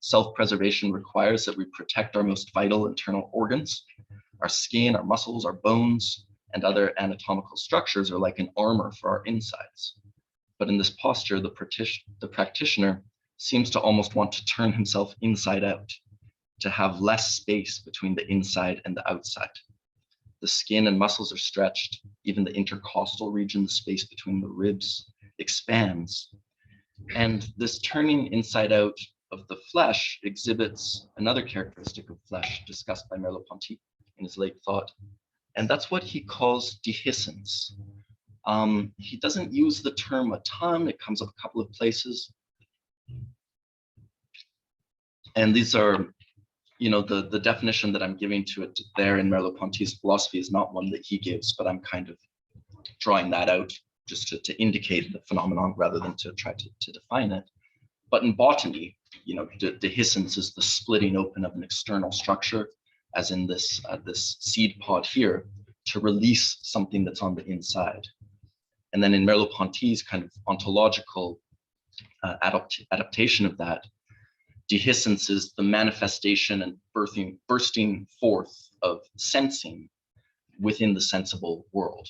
Speaker 3: Self-preservation requires that we protect our most vital internal organs. Our skin, our muscles, our bones, and other anatomical structures are like an armor for our insides. But in this posture, the practitioner seems to almost want to turn himself inside out, to have less space between the inside and the outside. The skin and muscles are stretched, even the intercostal region, the space between the ribs, expands. And this turning inside out of the flesh exhibits another characteristic of flesh discussed by Merleau-Ponty in his late thought, and that's what he calls dehiscence. He doesn't use the term a ton, it comes up a couple of places. And these are, the definition that I'm giving to it there in Merleau-Ponty's philosophy is not one that he gives, but I'm kind of drawing that out just to indicate the phenomenon rather than to try to define it. But in botany, dehiscence is the splitting open of an external structure, as in this seed pod here, to release something that's on the inside. And then in Merleau-Ponty's kind of ontological adaptation of that, dehiscence is the manifestation and bursting forth of sensing within the sensible world.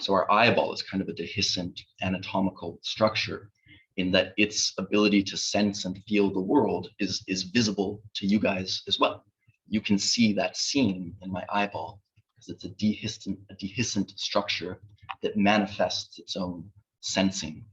Speaker 3: So our eyeball is kind of a dehiscent anatomical structure in that its ability to sense and feel the world is visible to you guys as well. You can see that seam in my eyeball because it's a dehiscent structure that manifests its own sensing.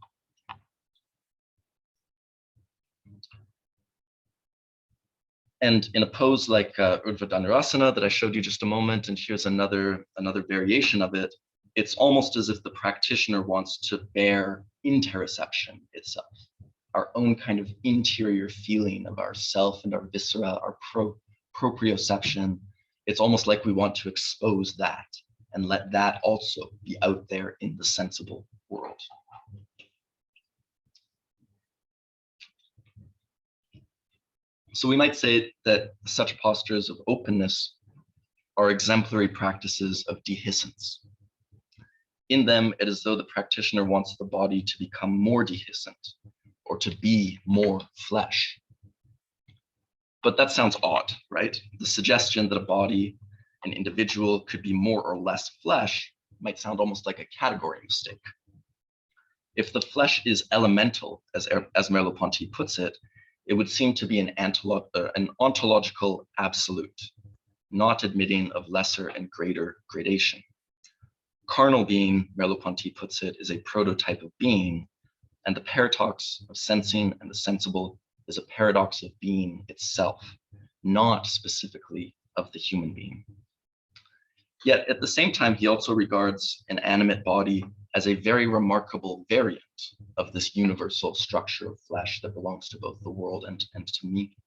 Speaker 3: And in a pose like Urdhva Dhanurasana that I showed you just a moment, and here's another variation of it, it's almost as if the practitioner wants to bear interoception itself, our own kind of interior feeling of ourself and our viscera, our proprioception. It's almost like we want to expose that and let that also be out there in the sensible world. So we might say that such postures of openness are exemplary practices of dehiscence. In them, it is though the practitioner wants the body to become more dehiscent or to be more flesh. But that sounds odd, right? The suggestion that a body, an individual, could be more or less flesh might sound almost like a category mistake. If the flesh is elemental, as Merleau-Ponty puts it, it would seem to be an ontological absolute, not admitting of lesser and greater gradation. Carnal being, Merleau-Ponty puts it, is a prototype of being, and the paradox of sensing and the sensible is a paradox of being itself, not specifically of the human being. Yet at the same time, he also regards an animate body as a very remarkable variant of this universal structure of flesh that belongs to both the world and to me.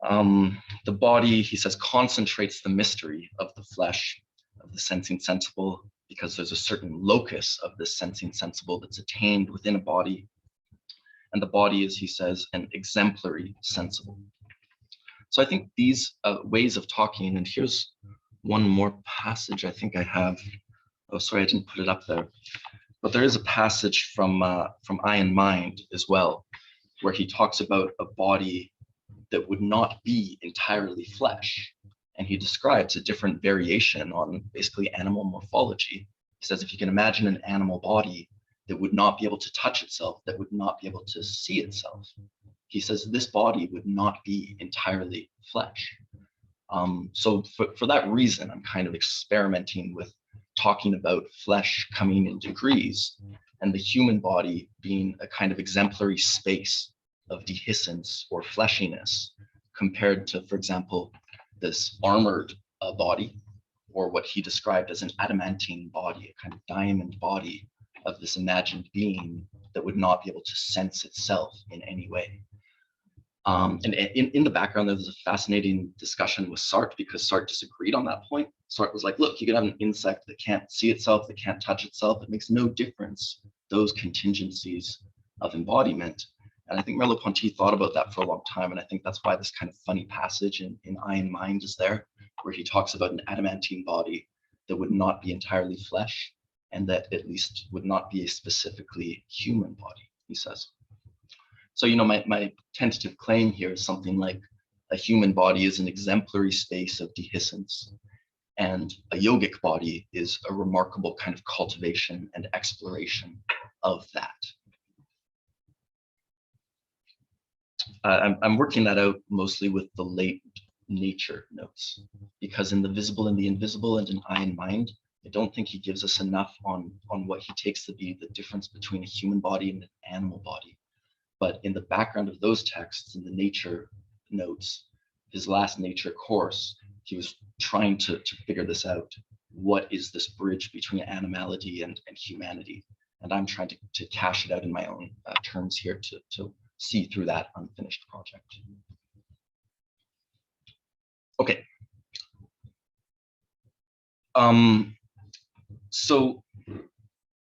Speaker 3: The body, he says, concentrates the mystery of the flesh, of the sensing sensible, because there's a certain locus of this sensing sensible that's attained within a body. And the body is, he says, an exemplary sensible. So I think these ways of talking, and here's one more passage I think I have. Oh, sorry, I didn't put it up there. But there is a passage from Eye and Mind as well, where he talks about a body that would not be entirely flesh. And he describes a different variation on basically animal morphology. He says, if you can imagine an animal body that would not be able to touch itself, that would not be able to see itself, he says this body would not be entirely flesh. So for that reason, I'm kind of experimenting with talking about flesh coming in degrees and the human body being a kind of exemplary space of dehiscence or fleshiness compared to, for example, this armored body, or what he described as an adamantine body, a kind of diamond body of this imagined being that would not be able to sense itself in any way. And in the background, there was a fascinating discussion with Sartre, because Sartre disagreed on that point. Sartre was like, look, you could have an insect that can't see itself, that can't touch itself. It makes no difference, those contingencies of embodiment. And I think Merleau-Ponty thought about that for a long time. And I think that's why this kind of funny passage in Eye and Mind is there, where he talks about an adamantine body that would not be entirely flesh, and that at least would not be a specifically human body, he says. So, you know, my tentative claim here is something like a human body is an exemplary space of dehiscence, and a yogic body is a remarkable kind of cultivation and exploration of that. I'm working that out mostly with the late nature notes, because in The Visible and the Invisible and in Eye and Mind, I don't think he gives us enough on what he takes to be the difference between a human body and an animal body. But in the background of those texts, in the nature notes, his last nature course, he was trying to figure this out. What is this bridge between animality and humanity? And I'm trying to cash it out in my own terms here to see through that unfinished project. Okay. So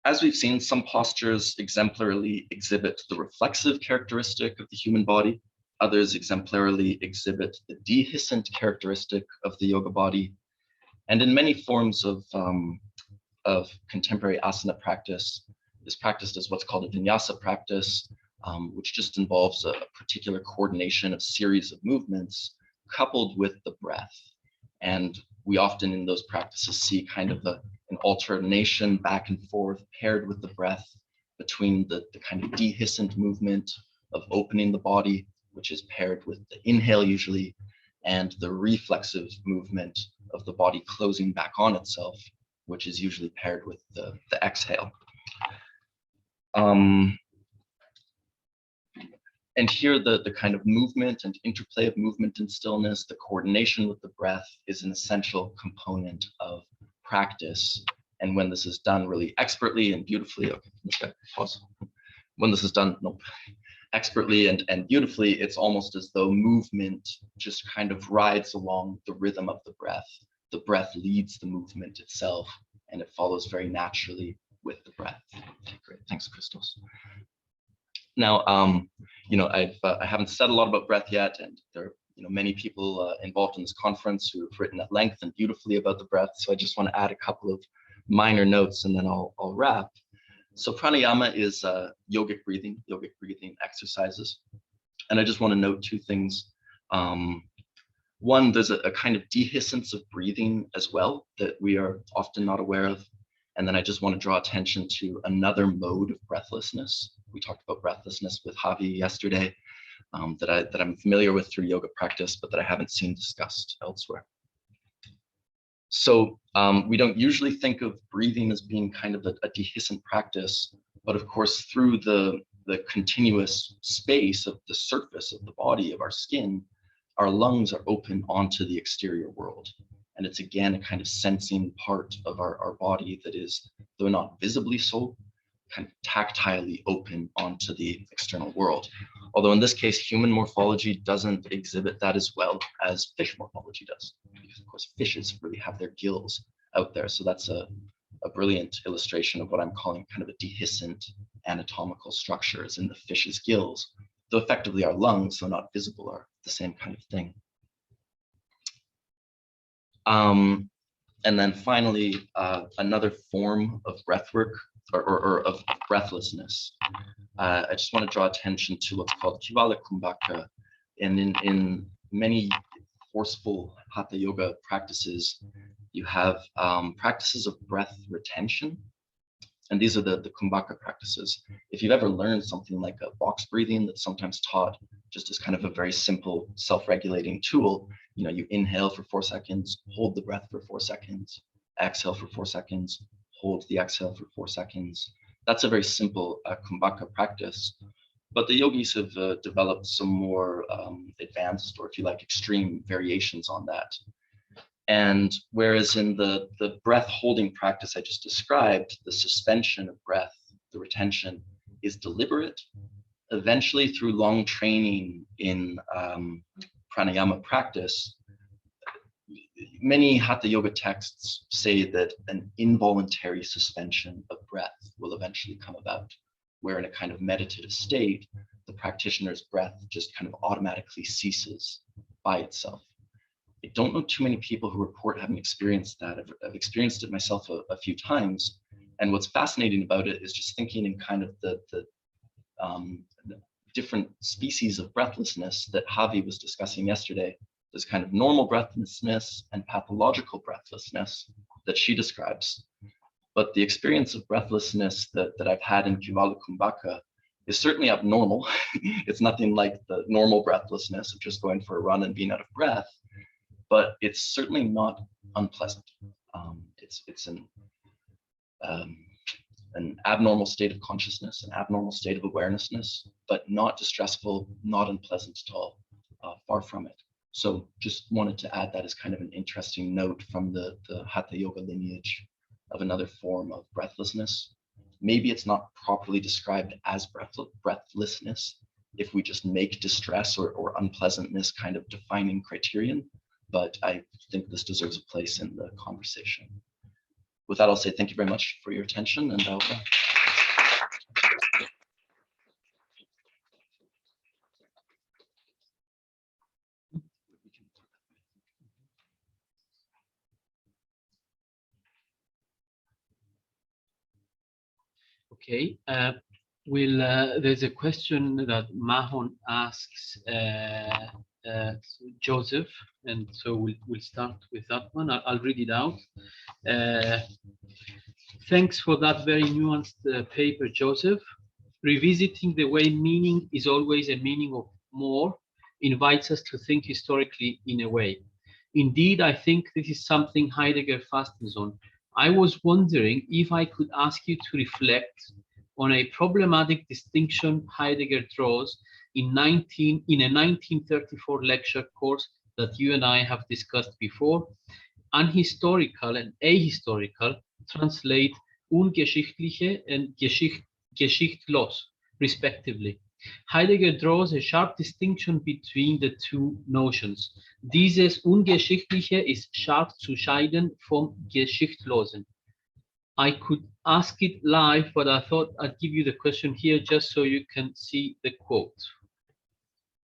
Speaker 3: as we've seen, some postures exemplarily exhibit the reflexive characteristic of the human body. Others exemplarily exhibit the dehiscent characteristic of the yoga body. And in many forms of contemporary asana practice, is practiced as what's called a Vinyasa practice, which just involves a particular coordination of series of movements coupled with the breath. And we often in those practices see kind of an alternation back and forth paired with the breath between the kind of dehiscent movement of opening the body, which is paired with the inhale usually, and the reflexive movement of the body closing back on itself, which is usually paired with the exhale. And here the kind of movement and interplay of movement and stillness, the coordination with the breath is an essential component of practice. And when this is done really expertly and beautifully, okay, pause. When this is done expertly and beautifully, it's almost as though movement just kind of rides along the rhythm of the breath. The breath leads the movement itself, and it follows very naturally with the breath. Okay, great, thanks, Christos. Now, you know, I haven't said a lot about breath yet, and there are many people involved in this conference who have written at length and beautifully about the breath. So I just want to add a couple of minor notes, and then I'll wrap. So pranayama is yogic breathing exercises, and I just want to note two things. One, there's a kind of dehiscence of breathing as well that we are often not aware of. And then I just want to draw attention to another mode of breathlessness. We talked about breathlessness with Javi yesterday, that I'm familiar with through yoga practice, but that I haven't seen discussed elsewhere. So we don't usually think of breathing as being kind of a dehiscent practice, but of course, through the continuous space of the surface of the body, of our skin, our lungs are open onto the exterior world. And it's again a kind of sensing part of our body that is, though not visibly so, kind of tactilely open onto the external world. Although in this case, human morphology doesn't exhibit that as well as fish morphology does. Because of course, fishes really have their gills out there. So that's a brilliant illustration of what I'm calling kind of a dehiscent anatomical structures in the fish's gills. Though effectively our lungs, though not visible, are the same kind of thing. And then finally, another form of breathwork or of breathlessness. I just want to draw attention to what's called Kivala Kumbhaka. And in many forceful Hatha yoga practices, you have practices of breath retention. And these are the Kumbhaka practices. If you've ever learned something like a box breathing that's sometimes taught just as kind of a very simple self-regulating tool, you inhale for 4 seconds, hold the breath for 4 seconds, exhale for 4 seconds, hold the exhale for 4 seconds. That's a very simple Kumbhaka practice. But the yogis have developed some more advanced, or if you like, extreme variations on that. And whereas in the breath holding practice I just described, the suspension of breath, the retention, is deliberate, eventually, through long training in pranayama practice, many hatha yoga texts say that an involuntary suspension of breath will eventually come about, where in a kind of meditative state, the practitioner's breath just kind of automatically ceases by itself. I don't know too many people who report having experienced that. I've experienced it myself a few times. And what's fascinating about it is just thinking in kind of the different species of breathlessness that Javi was discussing yesterday. There's kind of normal breathlessness and pathological breathlessness that she describes. But the experience of breathlessness that I've had in Kivala Kumbhaka is certainly abnormal. It's nothing like the normal breathlessness of just going for a run and being out of breath, but it's certainly not unpleasant. It's an abnormal state of consciousness, an abnormal state of awarenessness, but not distressful, not unpleasant at all, far from it. So just wanted to add that as kind of an interesting note from the Hatha Yoga lineage of another form of breathlessness. Maybe it's not properly described as breathlessness if we just make distress or unpleasantness kind of defining criterion, but I think this deserves a place in the conversation. With that, I'll say thank you very much for your attention, and I'll
Speaker 1: Okay, there's a question that Mahon asks Joseph, and so we'll start with that one. I'll read it out. Thanks for that very nuanced paper, Joseph. Revisiting the way meaning is always a meaning of more invites us to think historically in a way. Indeed, I think this is something Heidegger fastens on. I was wondering if I could ask you to reflect on a problematic distinction Heidegger draws in a 1934 lecture course that you and I have discussed before. Unhistorical and ahistorical translate ungeschichtliche and geschichtlos, respectively. Heidegger draws a sharp distinction between the two notions. Dieses Ungeschichtliche ist scharf zu scheiden vom Geschichtlosen. I could ask it live, but I thought I'd give you the question here just so you can see the quote.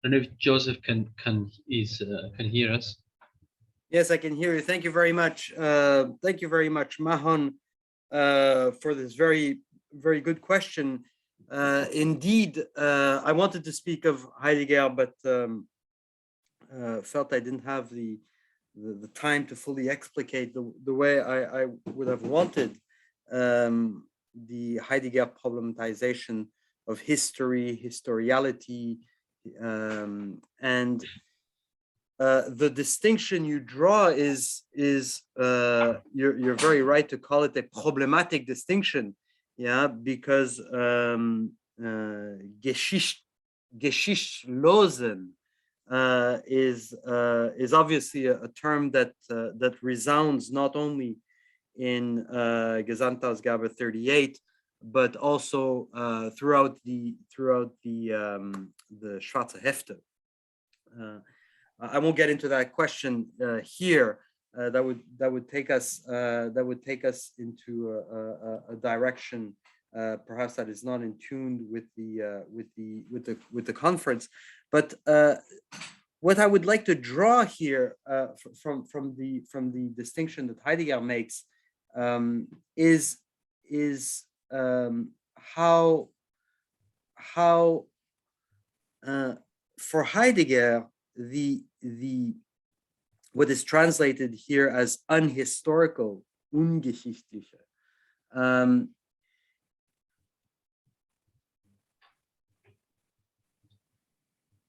Speaker 1: I don't know if Joseph can hear us.
Speaker 2: Yes, I can hear you. Thank you very much. Thank you very much, Mahon, for this very, very good question. Indeed, I wanted to speak of Heidegger, but felt I didn't have the time to fully explicate the way I would have wanted the Heidegger problematization of history, historiality, and the distinction you draw is you're very right to call it a problematic distinction, yeah, because Geschichtlosen is obviously a term that resounds not only in Gesamtausgabe 38, but also throughout the Schwarze Hefte. I won't get into that question here. That would take us into a direction perhaps that is not in tune with the conference. But what I would like to draw here from the distinction that Heidegger makes is how for Heidegger what is translated here as unhistorical, ungeschichtliche,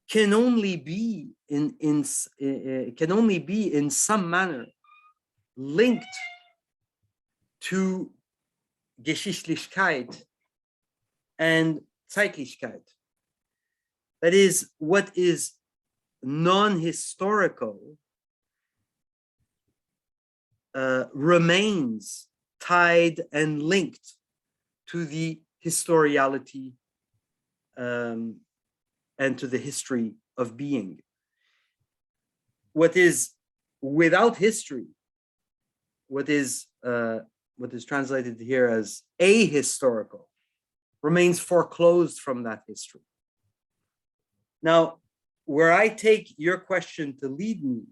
Speaker 2: can only be in some manner linked to Geschichtlichkeit and Zeitlichkeit. That is, what is non-historical remains tied and linked to the historiality and to the history of being. What is without history, what is translated here as ahistorical, remains foreclosed from that history. Now, where I take your question to lead me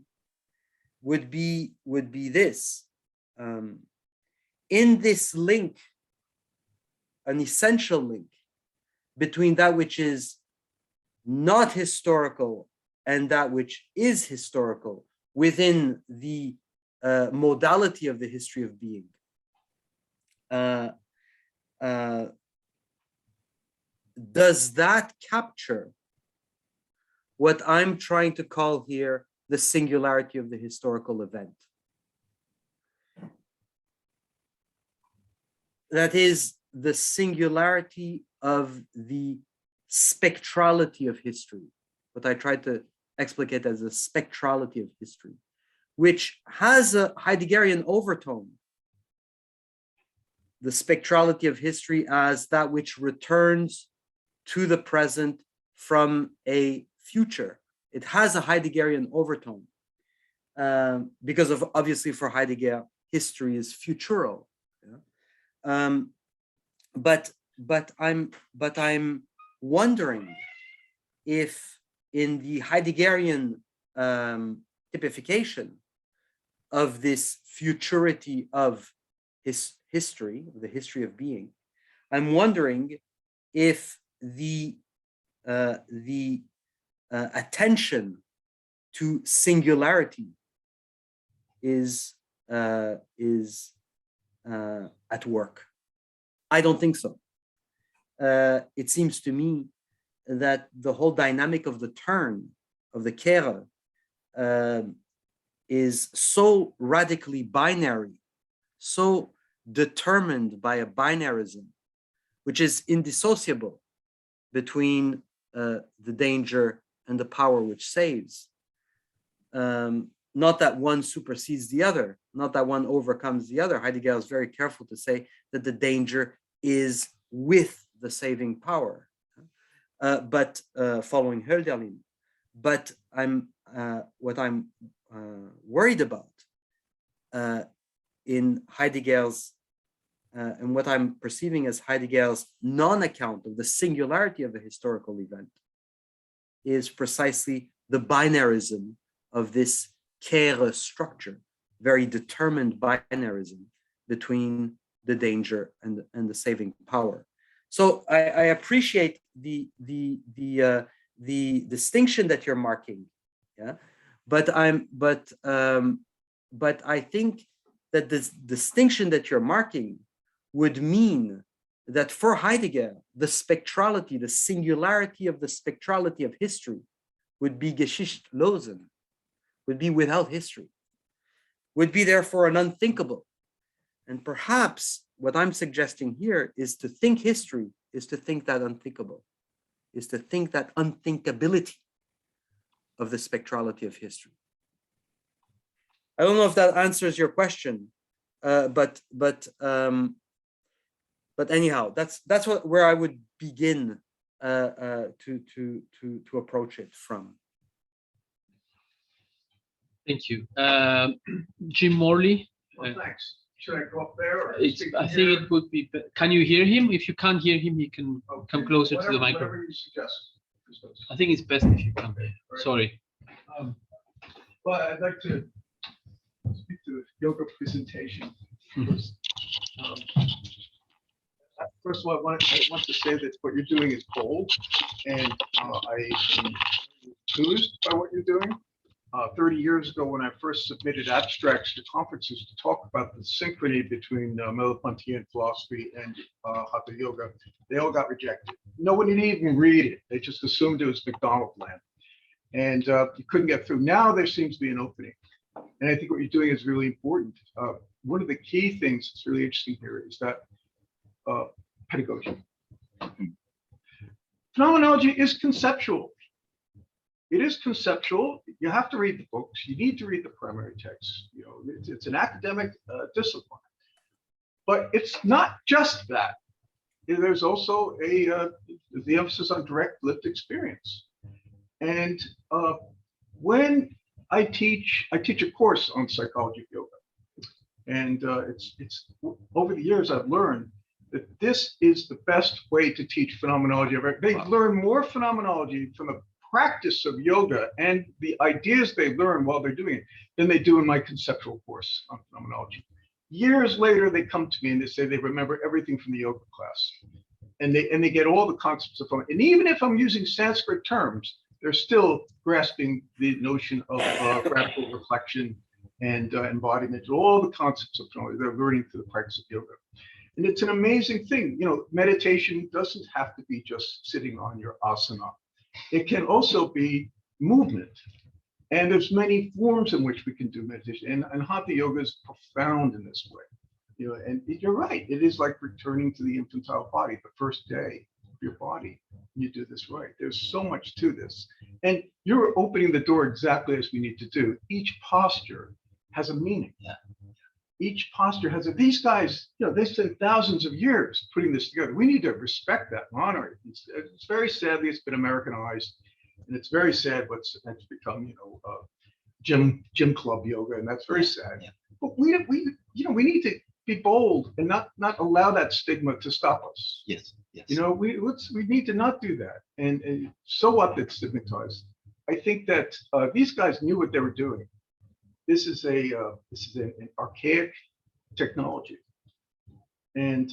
Speaker 2: would be this. In this link, an essential link between that which is not historical and that which is historical within the modality of the history of being. Does that capture what I'm trying to call here the singularity of the historical event? That is the singularity of the spectrality of history, what I tried to explicate as the spectrality of history, which has a Heideggerian overtone. The spectrality of history as that which returns to the present from a future. It has a Heideggerian overtone because of, obviously, for Heidegger, history is futural. Yeah? But I'm wondering if in the Heideggerian typification of this futurity of his history, the history of being, I'm wondering if the attention to singularity is at work. I don't think so. It seems to me that the whole dynamic of the turn, of the Kehre, is so radically binary, so determined by a binarism, which is indissociable between the danger and the power which saves. Not that one supersedes the other, not that one overcomes the other. Heidegger is very careful to say that the danger is with the saving power, but following Hölderlin. But what I'm worried about in Heidegger's and what I'm perceiving as Heidegger's non-account of the singularity of a historical event is precisely the binarism of this Kehre structure, very determined binarism between the danger and the saving power. So I appreciate the distinction that you're marking, yeah. But I think that this distinction that you're marking would mean that for Heidegger, the spectrality, the singularity of the spectrality of history would be geschichtlosen, would be without history, would be therefore an unthinkable. And perhaps what I'm suggesting here is to think history is to think that unthinkable, is to think that unthinkability of the spectrality of history. I don't know if that answers your question, but anyhow, that's where I would begin to approach it from.
Speaker 1: Thank you, Jim Morley.
Speaker 4: Well, thanks. Should I go up there? Or
Speaker 1: I think it would be. Can you hear him? If you can't hear him, he can come closer to the microphone.
Speaker 4: Whatever you suggest.
Speaker 1: I think it's best if you come.
Speaker 4: Okay, right.
Speaker 1: Sorry.
Speaker 4: Well, I'd like to speak to the yoga presentation. First, first of all, I want to say that what you're doing is bold, and I am enthused by what you're doing. 30 years ago, when I first submitted abstracts to conferences to talk about the synchrony between Merleau-Pontian philosophy and Hatha Yoga, they all got rejected. No one didn't even read it. They just assumed it was McDonald land. And you couldn't get through. Now there seems to be an opening. And I think what you're doing is really important. One of the key things that's really interesting here is that pedagogy. Phenomenology is conceptual. It is conceptual. You have to read the books. You need to read the primary texts. You know, it's an academic discipline, but it's not just that. There's also the emphasis on direct lived experience. And when I teach a course on psychology of yoga. And it's over the years I've learned that this is the best way to teach phenomenology. They learn more phenomenology from the practice of yoga and the ideas they learn while they're doing it than they do in my conceptual course on phenomenology. Years later, they come to me and they say they remember everything from the yoga class, and they get all the concepts of phenomenology. And even if I'm using Sanskrit terms, they're still grasping the notion of radical reflection and embodiment, all the concepts of phenomenology. They're learning through the practice of yoga. And it's an amazing thing. You know, meditation doesn't have to be just sitting on your asana. It can also be movement. And there's many forms in which we can do meditation. And Hatha yoga is profound in this way. You know, and you're right. It is like returning to the infantile body, the first day of your body. You do this right. There's so much to this. And you're opening the door exactly as we need to do. Each posture has a meaning.
Speaker 3: Yeah.
Speaker 4: Each posture has these guys, you know, they spent thousands of years putting this together. We need to respect that and honor it. It's very sadly, it's been Americanized, and it's very sad what's become, you know, gym club yoga, and that's very sad.
Speaker 3: Yeah.
Speaker 4: But we need to be bold and not allow that stigma to stop us.
Speaker 3: Yes. Yes.
Speaker 4: You know, we need to not do that. And so what that's stigmatized. I think that these guys knew what they were doing. This is an archaic technology, and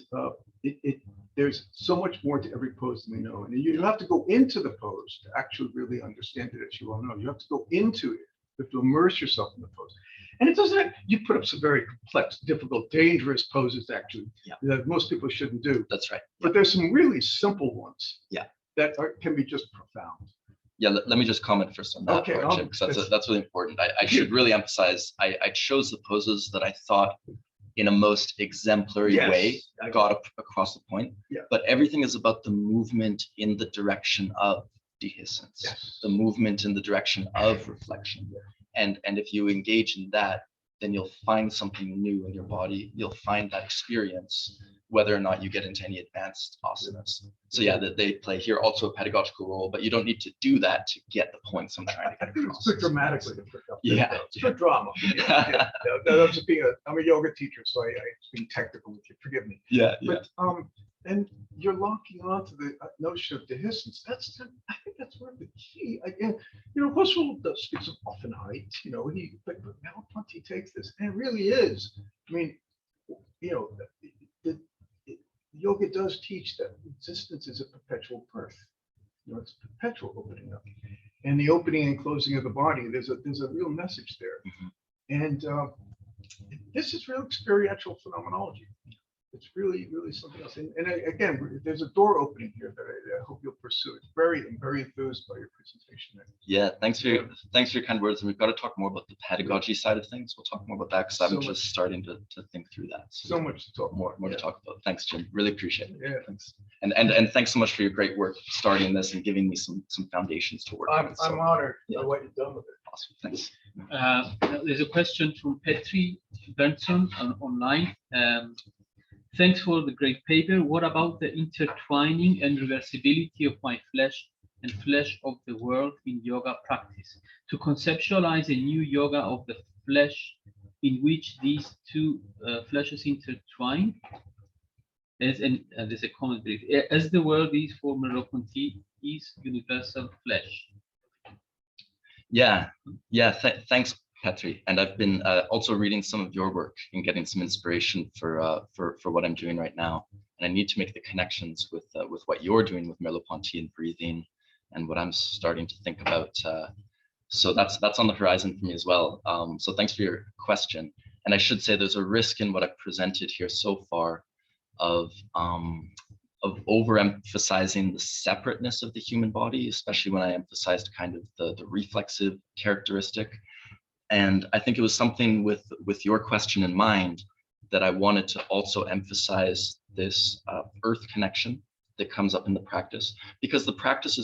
Speaker 4: there's so much more to every pose than we know. And you have to go into the pose to actually really understand it, as you all know. You have to go into it. You have to immerse yourself in the pose. And it doesn't. You put up some very complex, difficult, dangerous poses actually that most people shouldn't do.
Speaker 3: That's right.
Speaker 4: But there's some really simple ones.
Speaker 3: Yeah.
Speaker 4: That can be just profound.
Speaker 3: Yeah, let me just comment first on that,
Speaker 4: Okay,
Speaker 3: Jim, because that's really important. I should really emphasize, I chose the poses that I thought in a most exemplary way got across the point.
Speaker 4: Yeah.
Speaker 3: But everything is about the movement in the direction of dehiscence, the movement in the direction of reflection. And if you engage in that, then you'll find something new in your body. You'll find that experience, whether or not you get into any advanced asanas. So yeah, that they play here also a pedagogical role, but you don't need to do that to get the points I'm trying to get across.
Speaker 4: It's good dramatically to pick up.
Speaker 3: Yeah.
Speaker 4: It's good drama. I'm a yoga teacher, so I'm being technical with you. Forgive me.
Speaker 3: Yeah.
Speaker 4: But and you're locking onto the notion of dehiscence. I think that's one of the key. Again, you know, Husserl speaks of Offenheit. You know, but Merleau-Ponty takes this, and it really is. I mean, you know, yoga does teach that existence is a perpetual birth. You know, it's perpetual opening up, and the opening and closing of the body. There's a real message there, and this is real experiential phenomenology. It's really, really something else. And again, there's a door opening here that I hope you'll pursue. I'm very enthused by your presentation.
Speaker 3: Yeah, thanks for your kind words. And we've got to talk more about the pedagogy side of things. We'll talk more about that because I'm just starting to think through that.
Speaker 4: So much to talk
Speaker 3: more to talk about. Thanks, Jim. Really appreciate it.
Speaker 4: Yeah.
Speaker 3: Thanks. And thanks so much for your great work starting this and giving me some foundations to work on.
Speaker 4: I'm honored by what you've done with it.
Speaker 3: Awesome. Thanks.
Speaker 1: There's a question from Petri Benson online. Thanks for the great paper. What about the intertwining and reversibility of my flesh and flesh of the world in yoga practice? To conceptualize a new yoga of the flesh in which these two fleshes intertwine, there's a comment, as the world is for Merleau-Ponty is universal flesh.
Speaker 3: Yeah. Thanks, Petri. And I've been also reading some of your work and getting some inspiration for what I'm doing right now. And I need to make the connections with what you're doing with Merleau-Ponty and breathing, and what I'm starting to think about. So that's on the horizon for me as well. So thanks for your question. And I should say there's a risk in what I've presented here so far of overemphasizing the separateness of the human body, especially when I emphasized kind of the reflexive characteristic. And I think it was something with your question in mind that I wanted to also emphasize this earth connection that comes up in the practice, because the practice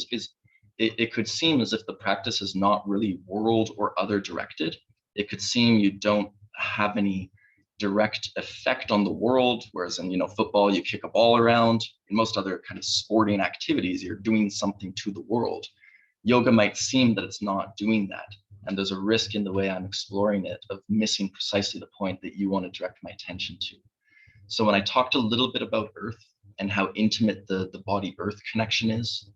Speaker 3: it could seem as if the practice is not really world or other directed. It could seem you don't have any direct effect on the world, whereas in football you kick a ball around. In most other kind of sporting activities, you're doing something to the world. yoga might seem that it's not doing that. And there's a risk in the way I'm exploring it of missing precisely the point that you want to direct my attention to. So when I talked a little bit about earth and how intimate the body-earth connection is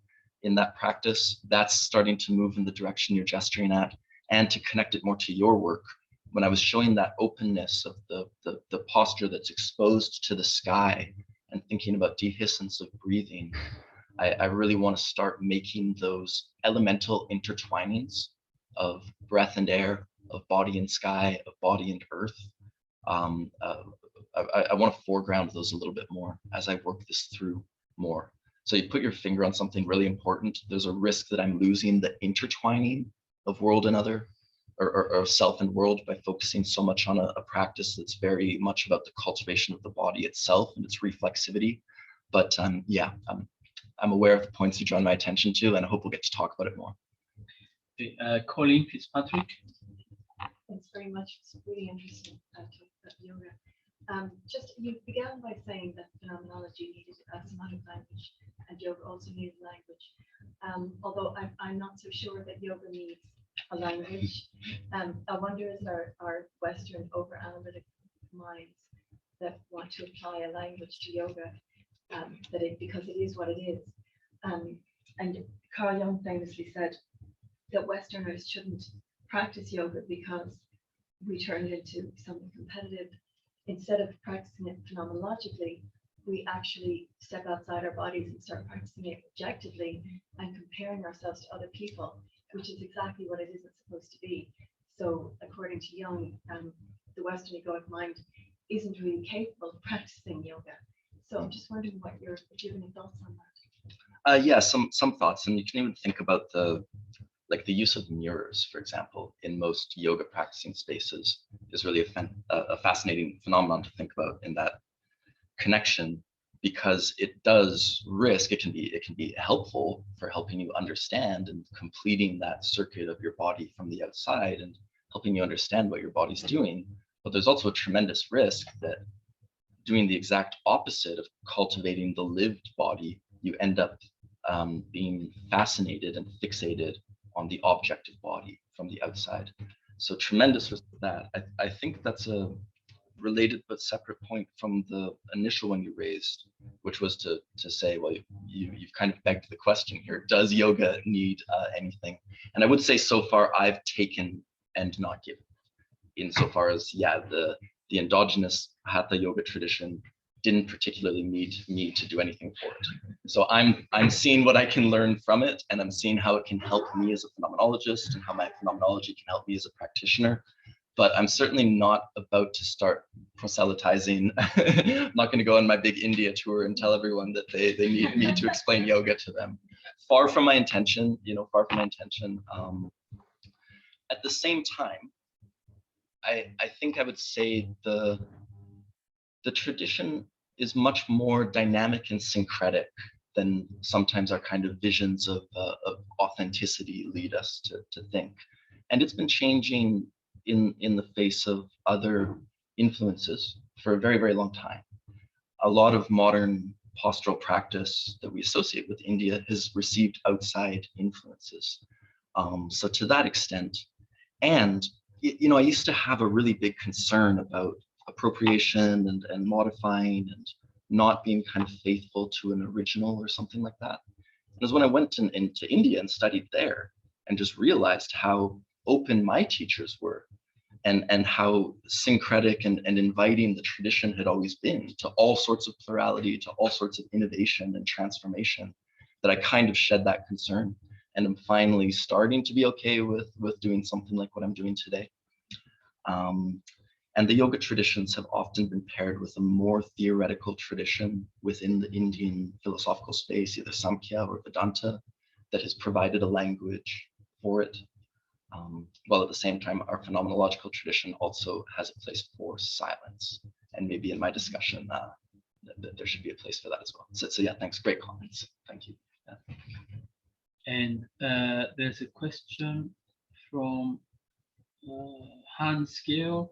Speaker 3: in that practice, that's starting to move in the direction you're gesturing at, and to connect it more to your work. When I was showing that openness of the posture that's exposed to the sky and thinking about dehiscence of breathing, I really want to start making those elemental intertwinings of breath and air, of body and sky, of body and earth. I want to foreground those a little bit more as I work this through more. So you put your finger on something really important. There's a risk that I'm losing the intertwining of world and other, or self and world, by focusing so much on a practice that's very much about the cultivation of the body itself and its reflexivity. But yeah, I'm aware of the points you draw my attention to, and I hope we'll get to talk about it more.
Speaker 1: Colin Fitzpatrick.
Speaker 5: Thanks very much. It's really interesting to talk about yoga. Just you began by saying that phenomenology needed a semantic language, and yoga also needed language. Although I'm not so sure that yoga needs a language. I wonder is our Western over-analytic minds that want to apply a language to yoga, because it is what it is. And Carl Jung famously said that Westerners shouldn't practice yoga because we turn it into something competitive. Instead of practicing it phenomenologically, we actually step outside our bodies and start practicing it objectively and comparing ourselves to other people, which is exactly what it isn't supposed to be. So according to Jung, the Western egoic mind isn't really capable of practicing yoga. So I'm just wondering if you have any thoughts on that?
Speaker 3: Yeah, some thoughts, and you can even think about the use of mirrors, for example, in most yoga practicing spaces is really a fascinating phenomenon to think about in that connection, because it does risk, it can be helpful for helping you understand and completing that circuit of your body from the outside and helping you understand what your body's doing. But there's also a tremendous risk that doing the exact opposite of cultivating the lived body, you end up being fascinated and fixated on the objective body from the outside. So tremendous risk of that. I think that's a related but separate point from the initial one you raised, which was to say, well, you've kind of begged the question here, does yoga need anything? And I would say so far I've taken and not given, insofar as, yeah, the endogenous hatha yoga tradition didn't particularly need me to do anything for it. So I'm seeing what I can learn from it, and I'm seeing how it can help me as a phenomenologist and how my phenomenology can help me as a practitioner. But I'm certainly not about to start proselytizing. I'm not going to go on my big India tour and tell everyone that they need me to explain yoga to them. Far from my intention, far from my intention. At the same time, I think I would say the tradition is much more dynamic and syncretic than sometimes our kind of visions of authenticity lead us to think. And it's been changing in the face of other influences for a very, very long time. A lot of modern postural practice that we associate with India has received outside influences. So to that extent, and I used to have a really big concern about appropriation and modifying and not being kind of faithful to an original or something like that. It was when I went into India and studied there and just realized how open my teachers were and how syncretic and inviting the tradition had always been to all sorts of plurality, to all sorts of innovation and transformation, that I kind of shed that concern. And I'm finally starting to be okay with doing something like what I'm doing today. And the yoga traditions have often been paired with a more theoretical tradition within the Indian philosophical space, either Samkhya or Vedanta, that has provided a language for it. While at the same time, our phenomenological tradition also has a place for silence. And maybe in my discussion, there should be a place for that as well. So yeah, thanks. Great comments. Thank you. Yeah.
Speaker 1: And there's a question from Hans Georg.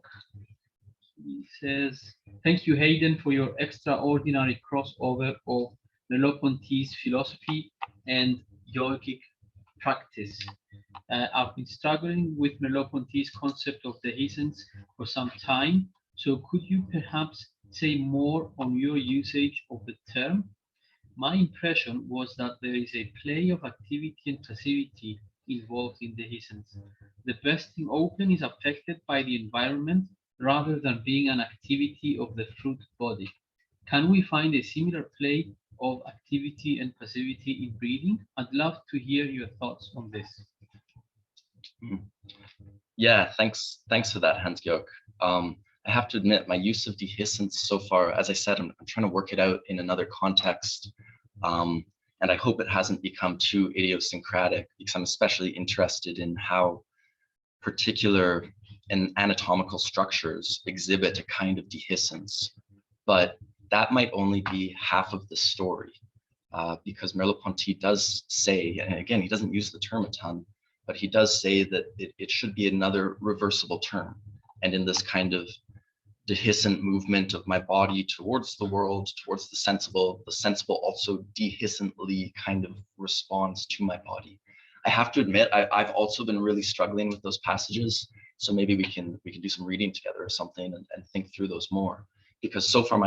Speaker 1: He says, thank you, Hayden, for your extraordinary crossover of Merleau-Ponty's philosophy and yogic Practice. I've been struggling with Merleau-Ponty's concept of dehiscence for some time, so could you perhaps say more on your usage of the term? My impression was that there is a play of activity and passivity involved in dehiscence. The bursting open is affected by the environment rather than being an activity of the fruit body. Can we find a similar play of activity and passivity in breathing? I'd love to hear your thoughts on this.
Speaker 3: Yeah, thanks for that, Hans-Georg. I have to admit, my use of dehiscence so far, as I said, I'm trying to work it out in another context. And I hope it hasn't become too idiosyncratic, because I'm especially interested in how particular and anatomical structures exhibit a kind of dehiscence. But that might only be half of the story, because Merleau-Ponty does say, and again, he doesn't use the term a ton, but he does say that it should be another reversible term. And in this kind of dehiscent movement of my body towards the world, towards the sensible also dehiscently kind of responds to my body. I have to admit, I've also been really struggling with those passages. So maybe we can do some reading together or something and think through those more. Because so far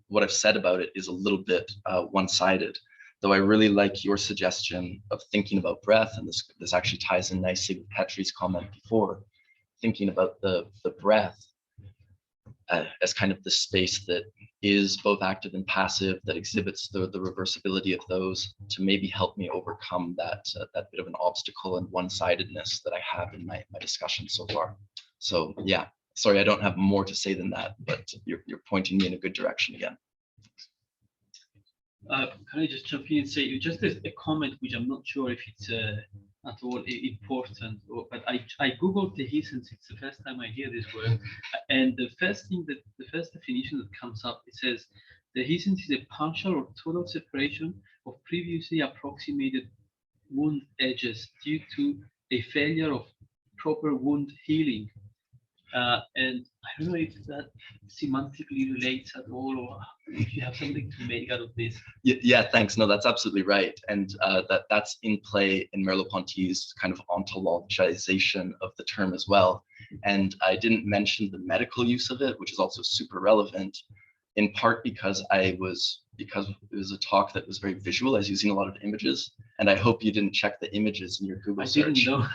Speaker 3: what I've said about it is a little bit one-sided. Though I really like your suggestion of thinking about breath, and this actually ties in nicely with Petri's comment before, thinking about the breath as kind of the space that is both active and passive, that exhibits the reversibility of those, to maybe help me overcome that bit of an obstacle and one-sidedness that I have in my discussion so far. So yeah, sorry, I don't have more to say than that, but you're pointing me in a good direction again.
Speaker 1: Can I just jump in and say just a comment, which I'm not sure if it's at all important, but I googled dehiscence. It's the first time I hear this word, and the first definition that comes up, it says dehiscence is a partial or total separation of previously approximated wound edges due to a failure of proper wound healing. And I don't know if that semantically relates at all, or if you have something to make out of this.
Speaker 3: Yeah, thanks. No, that's absolutely right. And that's in play in Merleau-Ponty's kind of ontologization of the term as well. And I didn't mention the medical use of it, which is also super relevant, in part because it was a talk that was very visual. I was using a lot of images, and I hope you didn't check the images in your Google search.
Speaker 1: Didn't know.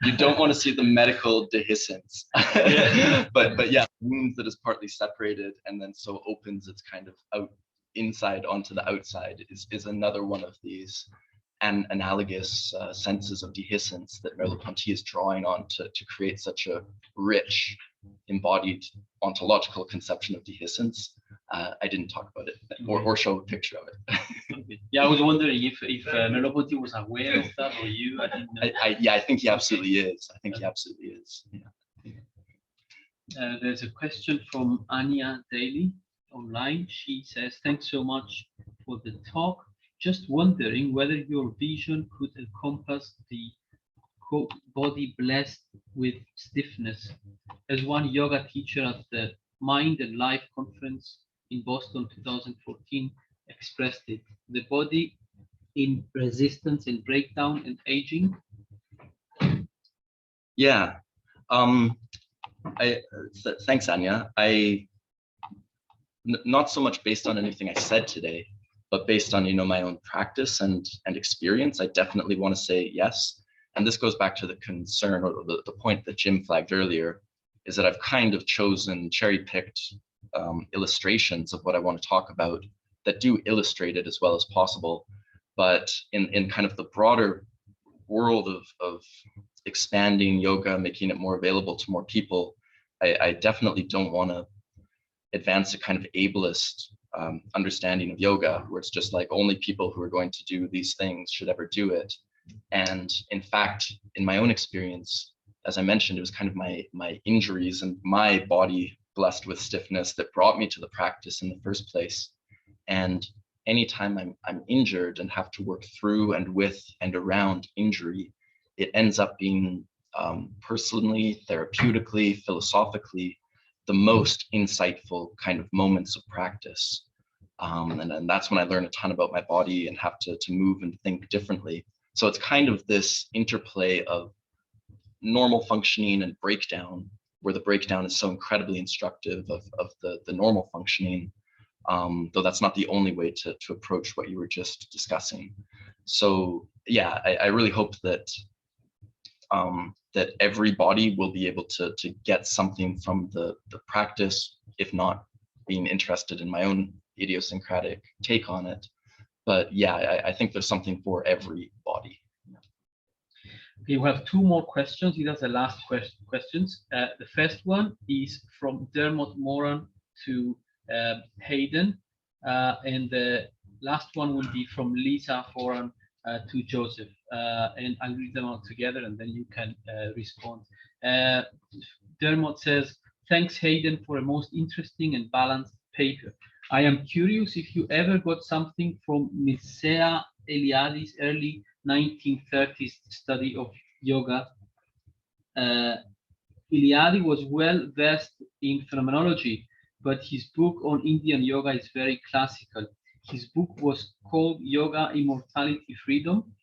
Speaker 3: You don't want to see the medical dehiscence. Yeah. but yeah, wound that is partly separated and then so opens its kind of inside onto the outside is another one of these analogous senses of dehiscence that Merleau-Ponty is drawing on to create such a rich embodied ontological conception of dehiscence. I didn't talk about it or show a picture of it.
Speaker 1: Okay. Yeah, I was wondering if Merleau-Ponty was aware of that, or you. I didn't know.
Speaker 3: Yeah, I think he absolutely is. Yeah.
Speaker 1: There's a question from Anya Daly online. She says, "Thanks so much for the talk. Just wondering whether your vision could encompass the quote body blessed with stiffness. As one yoga teacher at the Mind and Life conference in Boston 2014 expressed it, the body in resistance and breakdown and aging."
Speaker 3: Yeah. Thanks, Anya. Not so much based on anything I said today, but based on my own practice and experience, I definitely want to say yes. And this goes back to the concern, or the point that Jim flagged earlier, is that I've kind of cherry-picked illustrations of what I want to talk about that do illustrate it as well as possible. But in kind of the broader world of expanding yoga, making it more available to more people, I definitely don't want to advance a kind of ableist understanding of yoga, where it's just like only people who are going to do these things should ever do it. And in fact, in my own experience, as I mentioned, it was kind of my injuries and my body blessed with stiffness that brought me to the practice in the first place. And anytime I'm injured and have to work through and with and around injury, it ends up being personally, therapeutically, philosophically, the most insightful kind of moments of practice. And that's when I learn a ton about my body and have to move and think differently. So it's kind of this interplay of normal functioning and breakdown, where the breakdown is so incredibly instructive of the normal functioning, though that's not the only way to approach what you were just discussing. So yeah, I really hope that that everybody will be able to get something from the practice, if not being interested in my own idiosyncratic take on it. But yeah, I think there's something for everybody.
Speaker 1: Okay, we have two more questions. These are the last questions. The first one is from Dermot Moran to Hayden, and the last one will be from Lisa Foran to Joseph. And I'll read them all together, and then you can respond. Dermot says, "Thanks, Hayden, for a most interesting and balanced paper. I am curious if you ever got something from Mircea Eliade's early 1930s study of yoga. Eliade was well versed in phenomenology, but his book on Indian yoga is very classical. His book was called Yoga, Immortality, Freedom."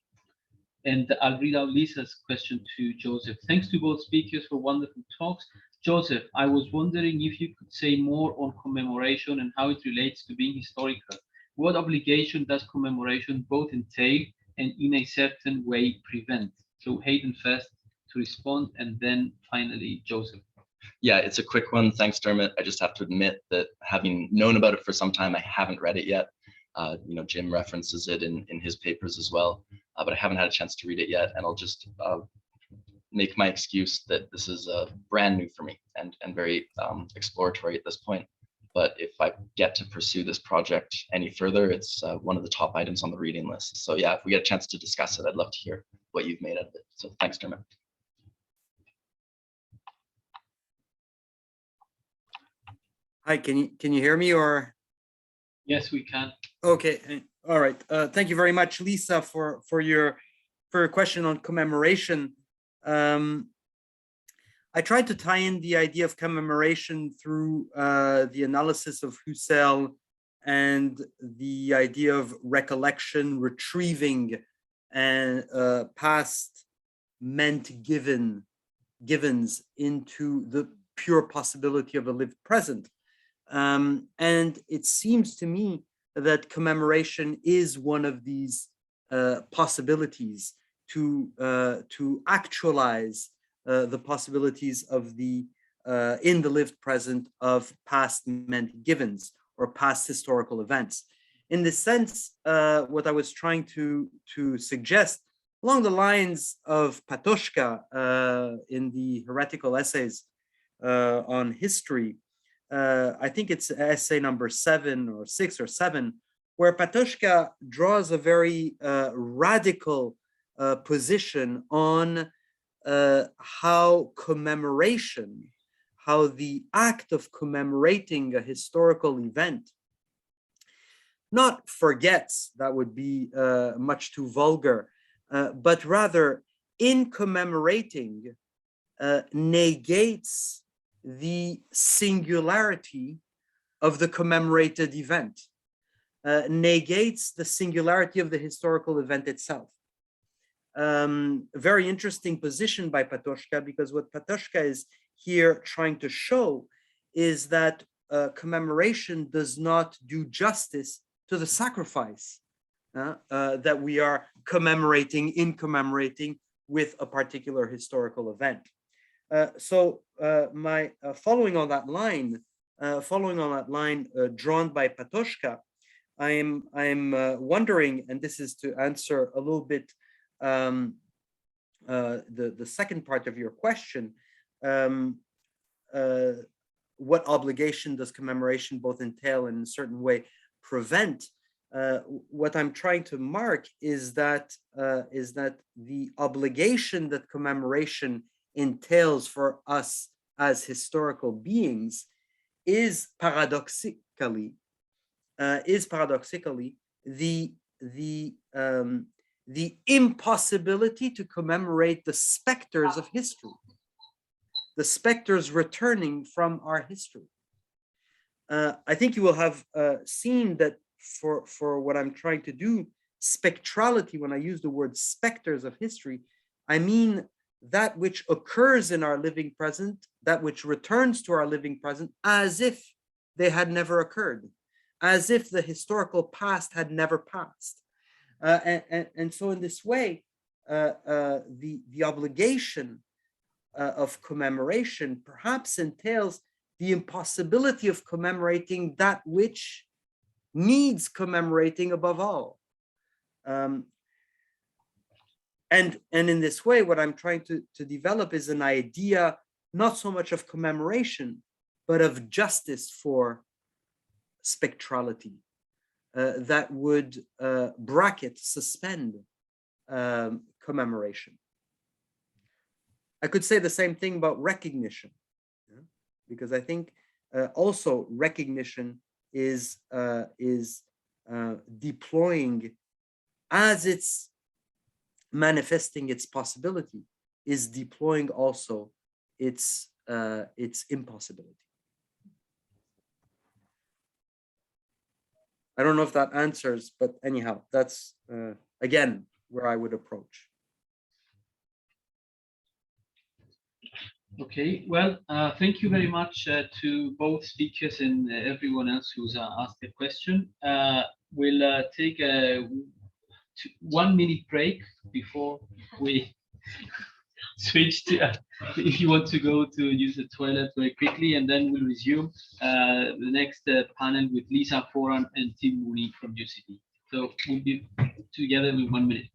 Speaker 1: And I'll read out Lisa's question to Joseph. "Thanks to both speakers for wonderful talks. Joseph, I was wondering if you could say more on commemoration and how it relates to being historical. What obligation does commemoration both entail and in a certain way prevent?" So Hayden first to respond, and then finally Joseph.
Speaker 3: Yeah, it's a quick one. Thanks, Dermot. I just have to admit that having known about it for some time, I haven't read it yet. Jim references it in his papers as well, but I haven't had a chance to read it yet. And I'll just make my excuse that this is brand new for me and very exploratory at this point. But if I get to pursue this project any further, it's one of the top items on the reading list. So yeah, if we get a chance to discuss it, I'd love to hear what you've made out of it. So thanks, Dermot.
Speaker 2: Hi, can you hear me or?
Speaker 1: Yes, we can.
Speaker 2: Okay, all right. Thank you very much, Lisa, for your question on commemoration. I tried to tie in the idea of commemoration through the analysis of Husserl and the idea of recollection, retrieving, and past meant givens into the pure possibility of a lived present. And it seems to me that commemoration is one of these possibilities to actualize the possibilities of the in the lived present of past meant givens or past historical events. In this sense, what I was trying to suggest along the lines of Patočka in the heretical essays on history, I think it's essay number 7 or 6 or 7, where Patočka draws a very radical position on how commemoration, how the act of commemorating a historical event, not forgets, that would be much too vulgar, but rather in commemorating negates the singularity of the commemorated event, negates the singularity of the historical event itself. Very interesting position by Patočka, because what Patočka is here trying to show is that commemoration does not do justice to the sacrifice that we are commemorating with a particular historical event. So my following on that line drawn by Patočka, I'm wondering, and this is to answer a little bit the second part of your question, what obligation does commemoration both entail and in a certain way prevent? What I'm trying to mark is that the obligation that commemoration entails for us as historical beings is paradoxically the impossibility to commemorate the specters of history, the specters returning from our history. I think you will have seen that for what I'm trying to do spectrality, when I use the word specters of history, I mean that which occurs in our living present, that which returns to our living present as if they had never occurred, as if the historical past had never passed. And so in this way, the obligation of commemoration perhaps entails the impossibility of commemorating that which needs commemorating above all. And in this way, what I'm trying to develop is an idea, not so much of commemoration, but of justice for spectrality, that would suspend commemoration. I could say the same thing about recognition, because I think also recognition is deploying, as it's manifesting its possibility, is deploying also its impossibility. I don't know if that answers, but anyhow, that's again where I would approach.
Speaker 1: Okay, well, thank you very much to both speakers and everyone else who's asked a question. We'll take a 1 minute break before we switch to, if you want to go to use the toilet very quickly, and then we'll resume the next panel with Lisa Foran and Tim Mooney from UCD. So we'll be together in 1 minute.